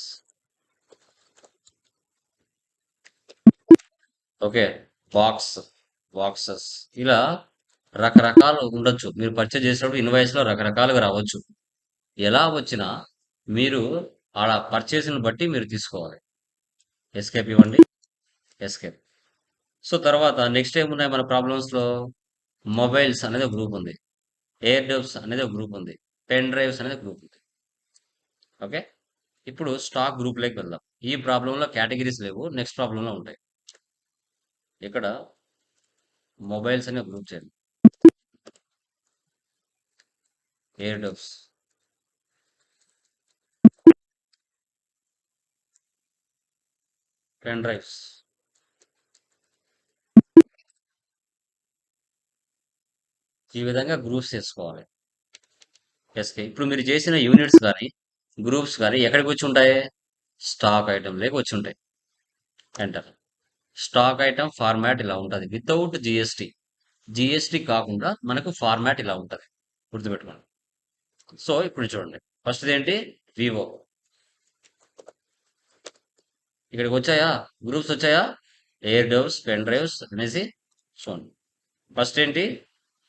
Okay. Box, boxes. ఇలా రకరకాలు ఉండొచ్చు. మీరు పర్చేజ్ చేసినప్పుడు ఇన్వాయిస్ లో రకరకాలుగా రావచ్చు. ఎలా వచ్చినా మీరు ఆడ పర్చేస్ని బట్టి మీరు తీసుకోవాలి. ఎస్కేప్ ఇవ్వండి, ఎస్కేప్. సో తర్వాత నెక్స్ట్ ఏమున్నాయి మన ప్రాబ్లమ్స్ లో? మొబైల్స్ అనేది ఒక గ్రూప్ ఉంది, ఎయిర్ డబ్స్ అనేది ఒక గ్రూప్ ఉంది, పెన్ డ్రైవ్స్ అనేది గ్రూప్ ఉంది. ఓకే. ఇప్పుడు స్టాక్ గ్రూప్ లోకి వెళ్దాం. ఈ ప్రాబ్లంలో కేటగిరీస్ లేవు, నెక్స్ట్ ప్రాబ్లంలో ఉంటాయి. ఇక్కడ మొబైల్స్ అనే గ్రూప్ చేయండి. Air dubs, pen drives. ఈ విధంగా గ్రూప్స్ చేసుకోవాలి. ఎస్కే. ఇప్పుడు మీరు చేసిన యూనిట్స్ కానీ గ్రూప్స్ కానీ ఎక్కడికి వచ్చి ఉంటాయి? స్టాక్ ఐటమ్ లేక వచ్చి ఉంటాయి. ఎంటర్. స్టాక్ ఐటమ్ ఫార్మాట్ ఇలా ఉంటుంది వితౌట్ జిఎస్టి. జిఎస్టి కాకుండా మనకు ఫార్మాట్ ఇలా ఉంటుంది, గుర్తుపెట్టుకోండి. సో ఇప్పుడు చూడండి, ఫస్ట్ ఏంటి? వివో. ఇక్కడికి వచ్చాయా గ్రూప్స్? వచ్చాయా? ఎయిర్ డబ్స్, పెన్ డ్రైవ్స్ అనేసి చూడండి. ఫస్ట్ ఏంటి?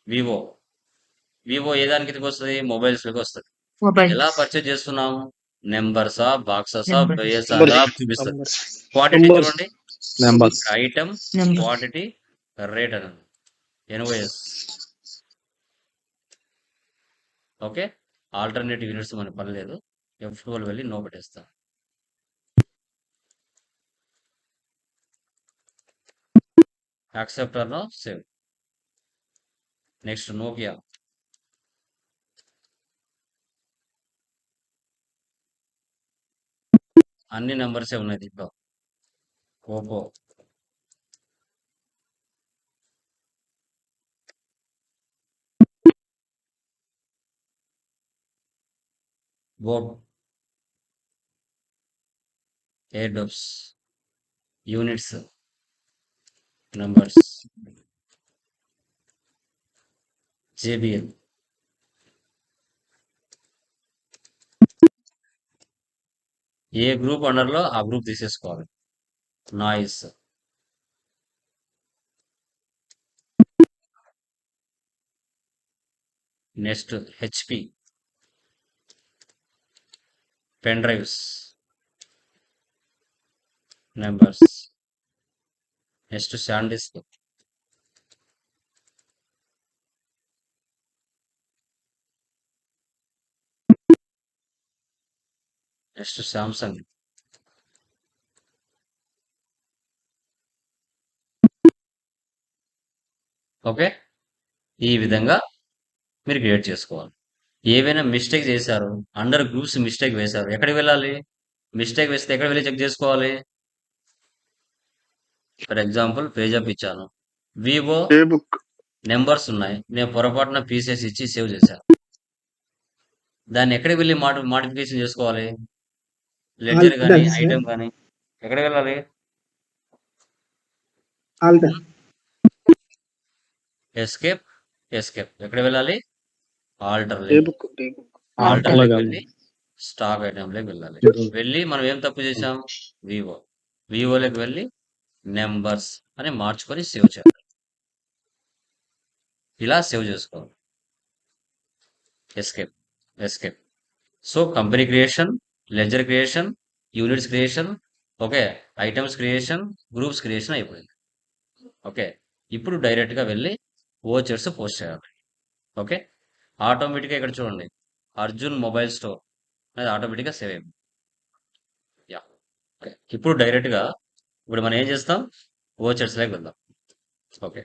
వివో. వివో ఏ దానికి కిందకి వస్తుంది? మొబైల్స్ లోకి వస్తుంది. ఎలా
mobiles,
పర్చేజ్ చేస్తున్నాం? నెంబర్సా, బాక్సెసా,
Numbers.
పేయసా చూపిస్తుంది. క్వాంటిటీ చూడండి,
numbers
item,
numbers,
quantity, rate అని. ఎన్ఓఎస్. ఓకే. ఆల్టర్నేటివ్ యూనిట్స్ మనకు పని లేదు. F12 వెళ్ళి నో పెట్టేస్తాం. యాక్సెప్టర్ లో సేవ్. Next Nokia. అన్ని నెంబర్సే ఉన్నాయి దీంట్లో. Oppo, boAt, earbuds, units, numbers, JBL. ఏ గ్రూప్ అండర్లో ఆ గ్రూప్ తీసేసుకోవాలి. Noise, next HP, pen drives, numbers, next SanDisk, next Samsung. Okay. ఈ విధంగా మీరు క్రియేట్ చేసుకోవాలి. ఏవైనా మిస్టేక్ చేశారు, అండర్ గ్రూప్స్ మిస్టేక్ వేశారు, ఎక్కడికి వెళ్ళాలి? మిస్టేక్ వేస్తే ఎక్కడ వెళ్ళి చెక్ చేసుకోవాలి? ఫర్ ఎగ్జాంపుల్ పేజప్ ఇచ్చాను. వివో
ఏ బుక్
నెంబర్స్ ఉన్నాయి. నేను పొరపాటున పీసెస్ ఇచ్చి సేవ్ చేశాను. దాన్ని ఎక్కడికి వెళ్ళి మాడిఫికేషన్ చేసుకోవాలి? లెడ్జర్ కానీ
Alters,
ఐటమ్ కానీ ఎక్కడికి వెళ్ళాలి?
alter,
ఎస్కేప్ ఎక్కడ వెళ్ళాలి? ఆల్టర్
ఏ
లోకి
బుక్
ఆల్టర్
అలాగే.
లోకి వెళ్ళి స్టాక్ ఐటమ్ లోకి వెళ్ళాలి. వెళ్ళి మనం ఏం తప్పు చేసాం? వివోలోకి వెళ్ళి నెంబర్స్ అని మార్చుకొని సేవ్ చేయాలి. ఇలా సేవ్ చేసుకోవాలి. Escape. So company creation, ledger creation, units creation, okay, items creation, groups creation అయిపోయింది. ఓకే, ఇప్పుడు డైరెక్ట్గా వెళ్ళి ఓచర్స్ పోస్ట్ చేయాలి. ఓకే, ఆటోమేటిక్గా ఇక్కడ చూడండి అర్జున్ మొబైల్ స్టోర్ అనేది ఆటోమేటిక్గా సేవ్ అయిపోయింది. యా, ఓకే, ఇప్పుడు డైరెక్ట్గా ఇప్పుడు మనం ఏం చేస్తాం? ఓచర్స్లోకి వెళ్దాం. ఓకే,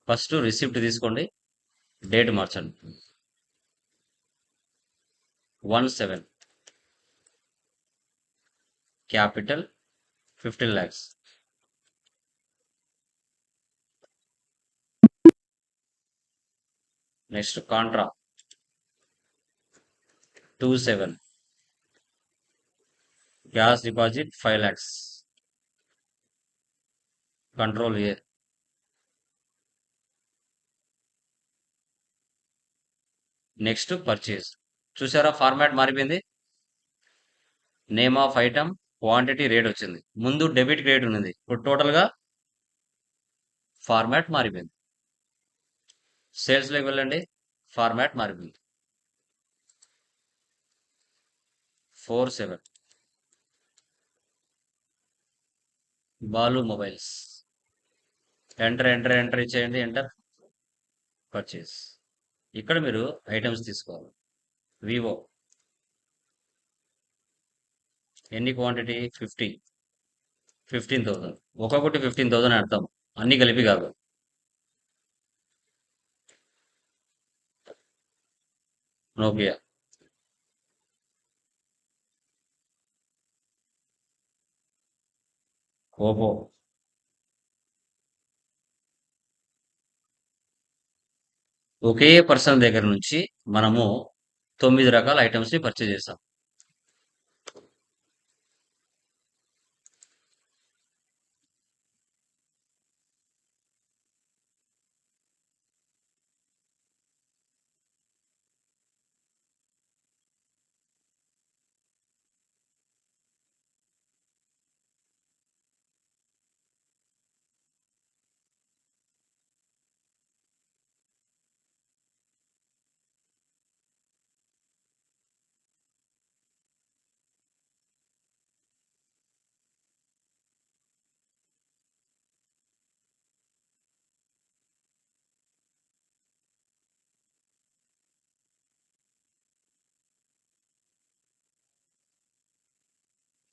ఫస్ట్ రిసిప్ట్ తీసుకోండి, డేట్ మార్చండి. 1/7 capital 15 lakhs. Next Contra 2/7 cash deposit 5 lakhs. Control ఏ. Next purchase. చూసారా ఫార్మాట్ మారిపోయింది. Name of item, quantity, rate వచ్చింది. ముందు డెబిట్ క్రెడిట్ ఉన్నది, ఇప్పుడు టోటల్గా ఫార్మాట్ మారిపోయింది. సేల్స్లోకి వెళ్ళండి, ఫార్మాట్ మారిపోయింది. 4/7 బాలు మొబైల్స్. ఎంటర్ ఇచ్చేయండి, ఎంటర్. పర్చేస్. ఇక్కడ మీరు ఐటమ్స్ తీసుకోవాలి. వివో ఎన్ని క్వాంటిటీ? 15,000. ఒక్కొక్కటి 15,000 అర్థం, అన్ని కలిపి కాదు. నోకియా ఓపో ఒకే పర్సన్ దగ్గర నుంచి మనము 9 రకాల ఐటమ్స్ ని పర్చేజ్ చేస్తాం.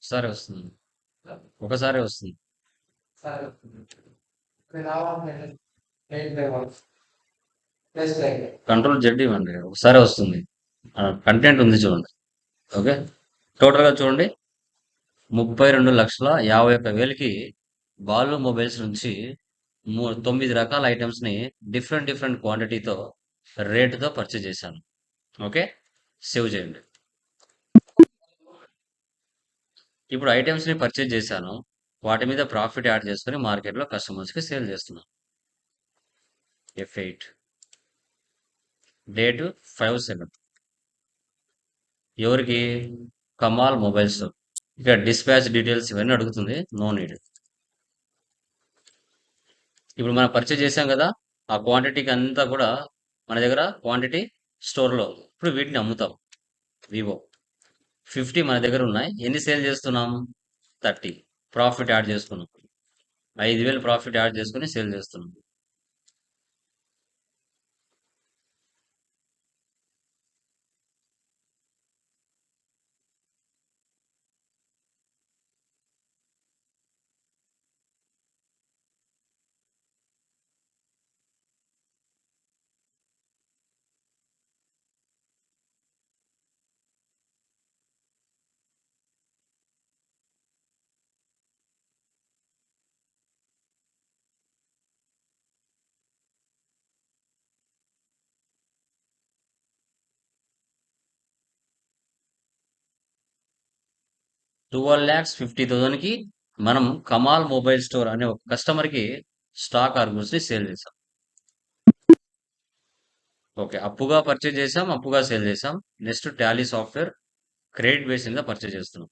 ఒకసారి వస్తుంది, ఒకసారి వస్తుంది. కంట్రోల్ జెడ్ ఇవ్వండి, ఒకసారి వస్తుంది. కంటెంట్ ఉంది చూడండి. ఓకే, టోటల్గా చూడండి 32,51,000కి బాలు మొబైల్స్ నుంచి 9 రకాల ఐటమ్స్ని డిఫరెంట్ క్వాంటిటీతో రేటుతో పర్చేజ్ చేశాను. ఓకే, సేవ్ చేయండి. ఇప్పుడు ఐటమ్స్ని పర్చేజ్ చేశాను, వాటి మీద ప్రాఫిట్ యాడ్ చేసుకుని మార్కెట్లో కస్టమర్స్కి సేల్ చేస్తున్నాను. F8 డేటు 5/7 ఎవరికి? కమాల్ మొబైల్స్. ఇక్కడ డిస్పాచ్ డీటెయిల్స్ ఇవన్నీ అడుగుతుంది, నో నీడ్. ఇప్పుడు మనం పర్చేజ్ చేసాం కదా, ఆ క్వాంటిటీకి అంతా కూడా మన దగ్గర క్వాంటిటీ స్టోర్లో. ఇప్పుడు వీటిని అమ్ముతాం. వివో 50 మన దగ్గర ఉన్నాయి. ఎన్ని సేల్ చేస్తున్నాం? 30. ప్రాఫిట్ యాడ్ చేసుకున్నాం, 5,000 ప్రాఫిట్ యాడ్ చేసుకుని సేల్ చేస్తున్నాం. 12,50,000కి మనం కమాల్ మొబైల్ స్టోర్ అనే ఒక కస్టమర్కి స్టాక్ ఆర్ గూడ్స్ ని సేల్ చేసాం. ఓకే, అప్పుగా పర్చేజ్ చేసాం, అప్పుగా సేల్ చేసాం. Next Tally software credit base మీద పర్చేజ్ చేస్తున్నాం.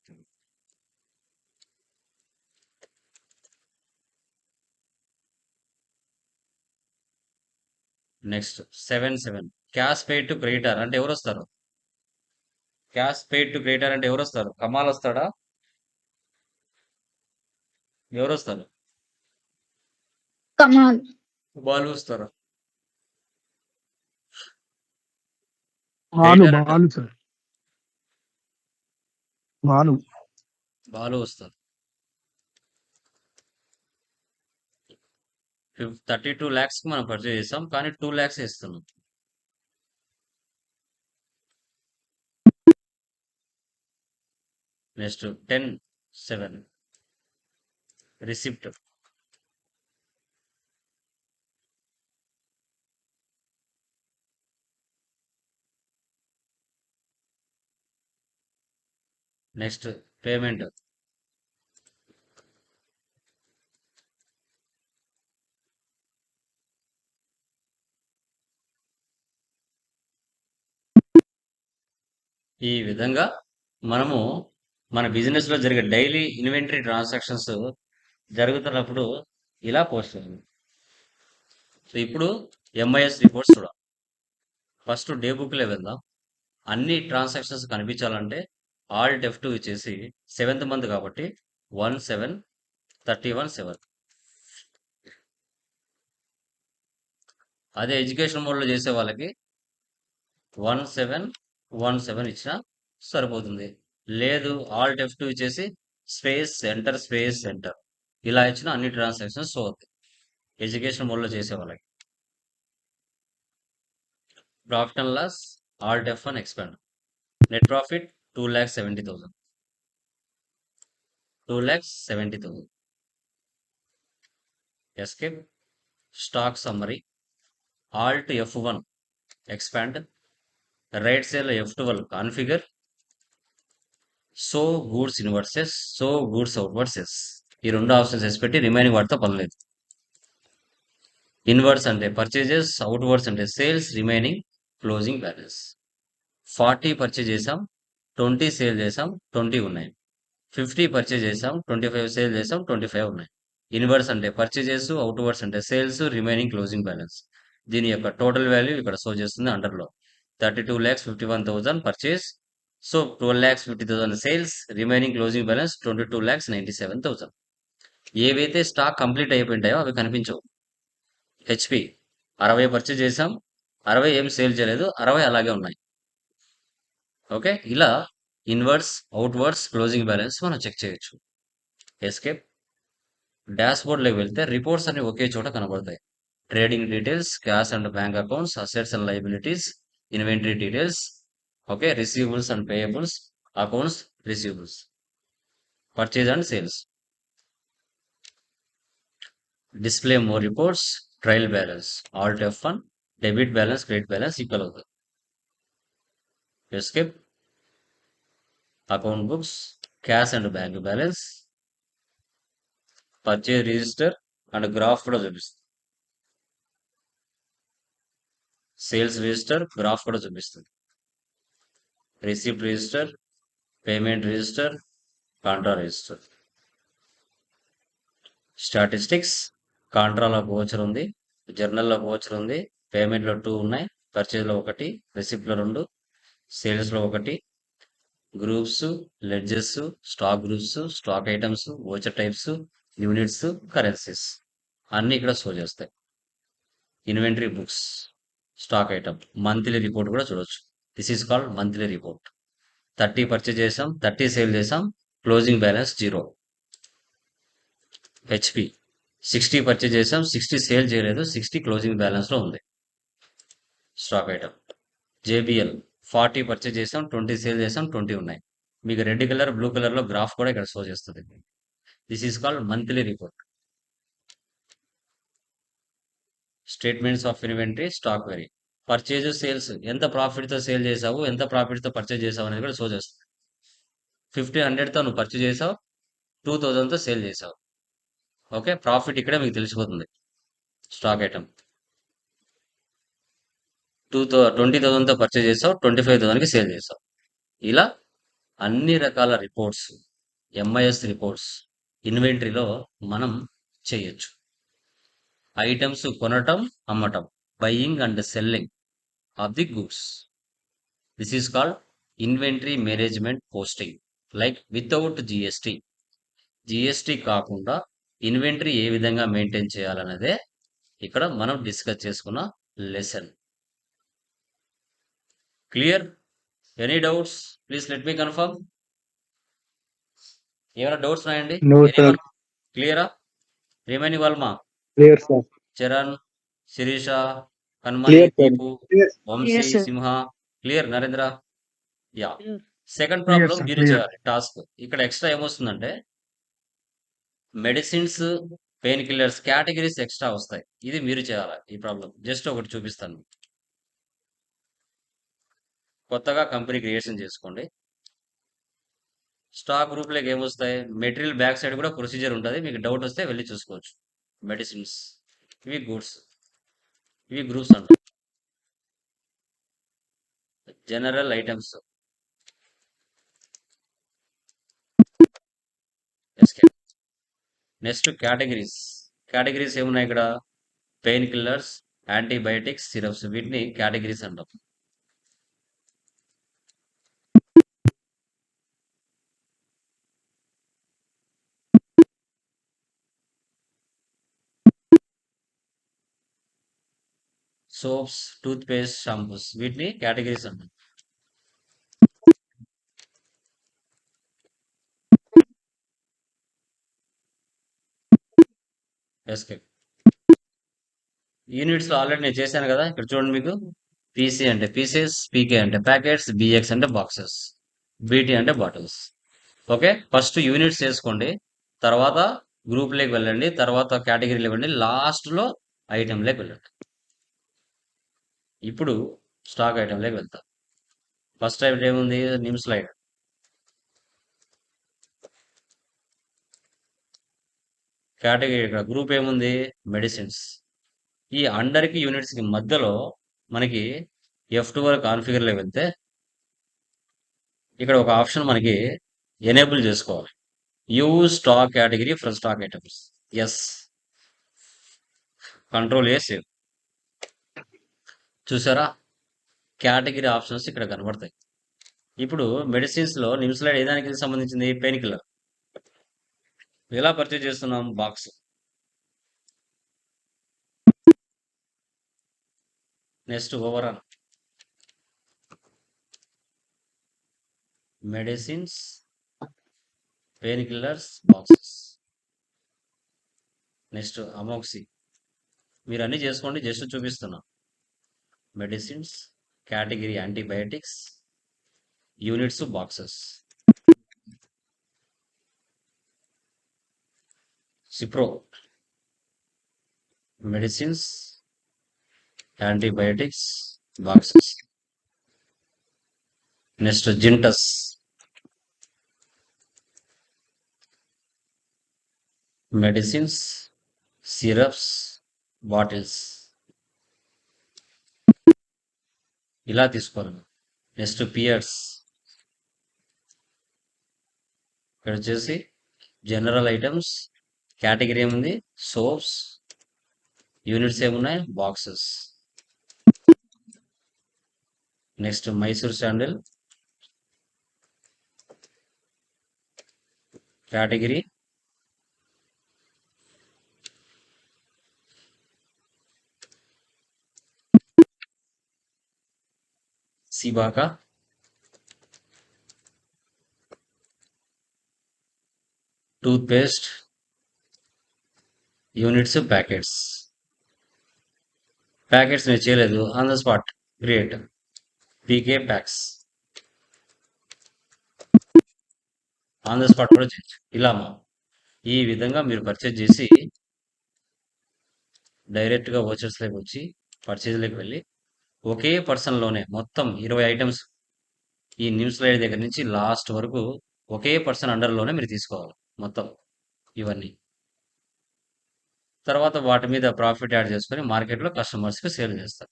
Next 7 cash paid to creditor అంటే ఎవరు వస్తారు? క్యాష్ పెయిడ్ టు క్రెడిటర్ అంటే ఎవరు వస్తారు? కమాల్ వస్తాడా? ఎవరు వస్తారు?
కమాల్.
బాలు వస్తారా?
బాలు
క్రెడిటర్ అంటే
బాలు సార్ బాలు
బాలు వస్తారు. 32 lakhs కి మనం పర్చేజ్ చేసాం, కానీ 2 lakhs ఇస్తున్నాం. Next 10/7 receipt. Next payment. ఈ విధంగా మనము మన బిజినెస్ లో జరిగే డైలీ ఇన్వెంటరీ ట్రాన్సాక్షన్స్ జరుగుతున్నప్పుడు ఇలా పోస్ట్ చేయాలి. సో ఇప్పుడు ఎంఐఎస్ రిపోర్ట్స్ చూడాలి. ఫస్ట్ డే బుక్ లో వెళ్దాం. అన్ని ట్రాన్సాక్షన్స్ కనిపించాలంటే ఆల్ట్ F2 ఇచ్చేసి 7th మంత్ కాబట్టి 1/7/31/7. అదే ఎడ్యుకేషన్ మోడ్ లో చేసే వాళ్ళకి 1/7/1/7 ఇచ్చినా సరిపోతుంది. లేదు ఆల్ట్ F2 ఇచ్చేసి స్పేస్ ఎంటర్ ఇలా ఇచ్చిన అన్ని ట్రాన్సాక్షన్స్ షో అవుతాయి ఎడ్యుకేషన్ మోడ్ లో చేసే వాళ్ళకి. Profit and loss alt F1 expand. Net profit 2,70,000. 2,70,000. Escape. Stock summary. Alt F1 expand. Right side లో F12 configure. So goods inwards, so goods outwards. ఈ రెండు ఆప్షన్స్ వేసి పెట్టి రిమైనింగ్ వాటితో పనిలేదు. ఇన్వర్స్ అంటే పర్చేజెస్, అవుట్వర్డ్స్ అంటే sales, remaining closing balance. 40 purchase చేసాం, 20 సేల్ చేసాం, 20 ఉన్నాయి. 50 పర్చేజ్ చేసాం, 25 సేల్ చేసాం, 25 ఉన్నాయి. ఇన్వర్స్ అంటే పర్చేజెస్, అవుట్వర్డ్స్ అంటే సేల్స్, రిమైనింగ్ క్లోజింగ్ బ్యాలెన్స్. దీని యొక్క టోటల్ వాల్యూ ఇక్కడ షో చేస్తుంది అండర్లో. 32,51,000 purchase. So 12,50,000 sales, remaining closing balance 22,97,000. ఏవైతే స్టాక్ కంప్లీట్ అయిపోయింటాయో అవి కనిపించవు. హెచ్పి 60 పర్చేజ్ చేసాం, 60 ఏం సేల్ చేయలేదు, 60 అలాగే ఉన్నాయి. ఓకే, ఇలా ఇన్వర్స్, అవుట్వర్డ్స్, క్లోజింగ్ బ్యాలెన్స్ మనం చెక్ చేయొచ్చు. ఎస్కేప్. డాష్ బోర్డ్లోకి వెళ్తే రిపోర్ట్స్ అన్ని ఒకే చోట కనబడతాయి. Trading details, cash and bank accounts, assets and liabilities, inventory details, okay, receivables and payables, accounts receivables, purchase and sales. Display more reports, trial balance, alt F1, debit balance, credit balance equal అవుతుంది. Escape. Account books, cash and bank balance, purchase register and graph కూడా చూపిస్తుంది. Sales register, graph కూడా చూపిస్తుంది. Receipt register, payment register, contra register. Statistics. కాంట్రాలో voucher ఉంది, జర్నల్లో voucher ఉంది, పేమెంట్లో 2 ఉన్నాయి, పర్చేజ్లో 1, రిసిప్ట్లో 2, సేల్స్లో 1, groups, ledges, stock groups, stock items, voucher types, units, currencies అన్ని ఇక్కడ షో చేస్తాయి. Inventory books, stock item, monthly report కూడా చూడొచ్చు. This is called monthly report. 30 purchase చేసాం, 30 సేల్ చేసాం, క్లోజింగ్ బ్యాలెన్స్ 0. హెచ్పి 60 పర్చేజ్ చేసాం, 60 సేల్ చేయలేదు, 60 క్లోజింగ్ బ్యాలెన్స్ లో ఉంది. Stock item. జేబిఎల్ 40 పర్చేజ్ చేసాం, 20 సేల్ చేసాం, 20 ఉన్నాయి. మీకు రెడ్ కలర్, బ్లూ కలర్ లో గ్రాఫ్ కూడా ఇక్కడ షో చేస్తుంది. This is called monthly report. Statements of inventory, stock very. Purchase, sales, ఎంత ప్రాఫిట్ తో సేల్ చేసావు, ఎంత ప్రాఫిట్ తో పర్చేజ్ చేసావు అనేది కూడా షో చేస్తుంది. 1500తో నువ్వు పర్చేజ్ చేసావు, 2000తో సేల్ చేసావు. ఓకే, ప్రాఫిట్ ఇక్కడే మీకు తెలిసిపోతుంది. స్టాక్ ఐటమ్ 20,000తో పర్చేజ్ చేసావు, 25,000కి సేల్ చేసావు. ఇలా అన్ని రకాల రిపోర్ట్స్, ఎంఐఎస్ రిపోర్ట్స్ ఇన్వెంటరీలో మనం చేయొచ్చు. ఐటమ్స్ కొనటం, అమ్మటం, buying and selling of the goods. This is called inventory management posting, like without GST. GST కాకుండా ఇన్వెంటరీ ఏ విధంగా మెయింటైన్ చేయాలన్నదే ఇక్కడ మనం డిస్కస్ చేసుకున్న lesson. Clear? Any doubts? Please let me confirm. ఏమైనా డౌట్స్ ఉన్నాయండి?
No, sir.
క్లియరా? రిమైనింగ్ వాళ్ళమా?
Clear, sir.
Charan, Sirisha, Hanumani,
Clear, sir.
Deepu, Vamsi,
Yes, sir.
Simha. Clear Narendra? Yeah.
Clear.
Second
Clear,
problem
sir,
మీరు
clear.
చేయాలి టాస్క్. ఇక్కడ ఎక్స్ట్రా ఏమొస్తుందంటే medicines, pain killers categories extra వస్తాయి. ఇది మీరు చేయాలి ఈ ప్రాబ్లం. జస్ట్ ఒకటి చూపిస్తాను. కొత్తగా కంపెనీ క్రియేషన్ చేసుకోండి. స్టాక్ గ్రూప్ లోకి ఏమొస్తాయి? మెటీరియల్ బ్యాక్ సైడ్ కూడా ప్రొసీజర్ ఉంటుంది. మీకు డౌట్ వస్తే వెళ్ళి చూసుకోవచ్చు. మెడిసిన్స్, ఇవి గూడ్స్, ఇవి గ్రూప్స్ అంట. General items, next categories. Categories ఏమున్నాయి ఇక్కడ? పెయిన్ కిల్లర్స్, యాంటీబయాటిక్స్, సిరప్స్, వీటిని కేటగిరీస్ అంటాం. సోప్స్, టూత్ పేస్ట్, షాంపూస్, వీటిని కేటగిరీస్ అంటాం. ఎస్కేప్. యూనిట్స్ లో ఆల్రెడీ నేను చేశాను కదా, ఇక్కడ చూడండి. మీకు పీసీ అంటే పీసెస్, పీకే అంటే ప్యాకెట్స్, బిఎక్స్ అంటే బాక్సెస్, బీటీ అంటే బాటిల్స్. ఓకే, ఫస్ట్ యూనిట్స్ చేసుకోండి, తర్వాత గ్రూప్ లోకి వెళ్ళండి, తర్వాత కేటగిరీలోకి వెళ్ళండి, లాస్ట్ లో ఐటమ్ లోకి వెళ్ళండి. ఇప్పుడు స్టాక్ ఐటమ్ లోకి వెళ్తాం. ఫస్ట్ ఐటమ్ ఏముంది? నిమ్ స్లైడ్. కేటగిరీ ఇక్కడ గ్రూప్ ఏముంది? మెడిసిన్స్. ఈ అండర్ కి యూనిట్స్ కి మధ్యలో మనకి F12 కాన్ఫిగర్ లో వెళ్తే ఇక్కడ ఒక ఆప్షన్ మనకి ఎనేబుల్ చేసుకోవాలి. Use stock category from stock items. Yes, control A save. చూసారా? కేటగిరీ ఆప్షన్స్ ఇక్కడ కనబడతాయి. ఇప్పుడు మెడిసిన్స్ లో నిమ్స్లైడ్ ఏ దానికి సంబంధించింది? Pain killer. ఎలా పర్చేజ్ చేస్తున్నాం? Box. Next overall medicines, pain killers, boxes. Next amoxy. మీరు అన్ని చేసుకోండి, జస్ట్ చూపిస్తున్నా. Medicines, category antibiotics, units, boxes. Cipro, medicines, antibiotics, boxes. Next జింటస్, మెడిసిన్స్, సిరప్స్, బాటిల్స్. ఇలా తీసుకోవాలి. Next Pears. ఇక్కడ వచ్చేసి జనరల్ ఐటమ్స్, కేటగిరీ ఏముంది? సోప్స్, యూనిట్స్ ఏమున్నాయి? Boxes. Next Mysore sandal, category Cibaca, toothpaste, units, packets. Packets నేను చేయలేదు, on the spot create PK packs. On the spot కూడా చేయొచ్చు. ఇలా ఈ విధంగా మీరు పర్చేజ్ చేసి డైరెక్ట్గా వోచర్స్లోకి వచ్చి పర్చేజ్లోకి వెళ్ళి ఒకే పర్సన్లోనే మొత్తం 20 ఐటమ్స్ ఈ న్యూస్ స్లైడ్ దగ్గర నుంచి లాస్ట్ వరకు ఒకే పర్సన్ అండర్లోనే మీరు తీసుకోవాలి మొత్తం ఇవన్నీ. తర్వాత వాటి మీద ప్రాఫిట్ యాడ్ చేసుకొని మార్కెట్లో కస్టమర్స్కి సేల్ చేస్తారు.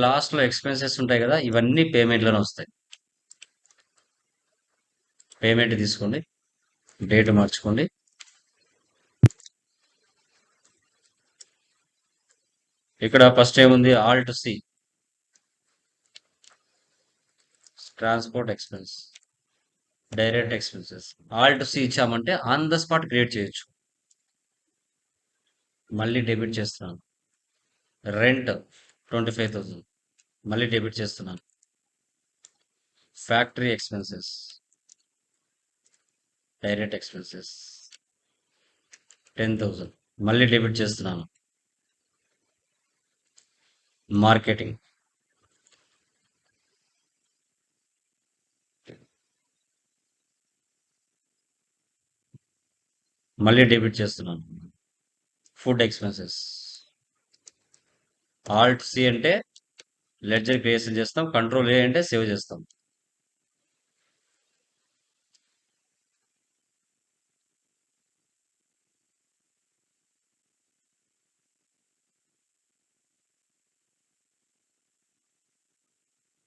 లాస్ట్లో ఎక్స్పెన్సెస్ ఉంటాయి కదా, ఇవన్నీ పేమెంట్లోనే వస్తాయి. పేమెంట్ తీసుకోండి, డేట్ మార్చుకోండి. ఇక్కడ ఫస్ట్ ఏముంది, alt C transport expense, direct expenses. Alt C ఇచ్చామంటే ఆన్ ద స్పాట్ క్రియేట్ చేయొచ్చు. మళ్ళీ డెబిట్ చేస్తున్నాను. రెంట్ 25,000 మళ్ళీ డెబిట్ చేస్తున్నాను. ఫ్యాక్టరీ ఎక్స్పెన్సెస్, డైరెక్ట్ ఎక్స్పెన్సెస్ 10,000 మళ్ళీ డెబిట్ చేస్తున్నాను. మార్కెటింగ్ మళ్ళీ డెబిట్ చేస్తున్నాను. ఫుడ్ ఎక్స్పెన్సెస్, ఆల్ట్ సి అంటే లెడ్జర్ క్రియేషన్ చేస్తాం, కంట్రోల్ ఏ అంటే సేవ్ చేస్తాం.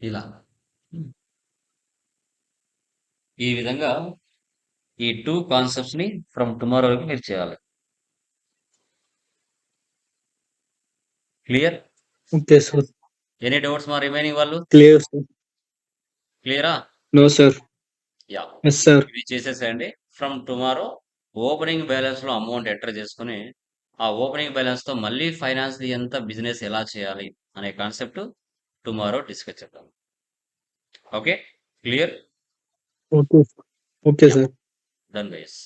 ఇలా ఈ విధంగా ఈ 2 కాన్సెప్ట్స్ ని ఫ్రమ్ టుమారో వరకు మీరు చేయాలి. Clear?
Okay, sir.
Any doubts మా రిమైనింగ్ వాళ్ళు?
Clear, sir.
క్లియరా?
No, sir.
Yeah,
Yes, sir.
ఇవి చేసేసేయండి. ఫ్రమ్ టుమారో ఓపెనింగ్ బ్యాలెన్స్ లో అమౌంట్ ఎంటర్ చేసుకుని ఆ ఓపెనింగ్ బ్యాలెన్స్ తో మళ్ళీ ఫైనాన్స్ ఎంత బిజినెస్ ఎలా చేయాలి అనే కాన్సెప్ట్ టుమారో డిస్కస్ చేద్దాం. Okay, clear?
Okay. Okay, sir.
Done guys.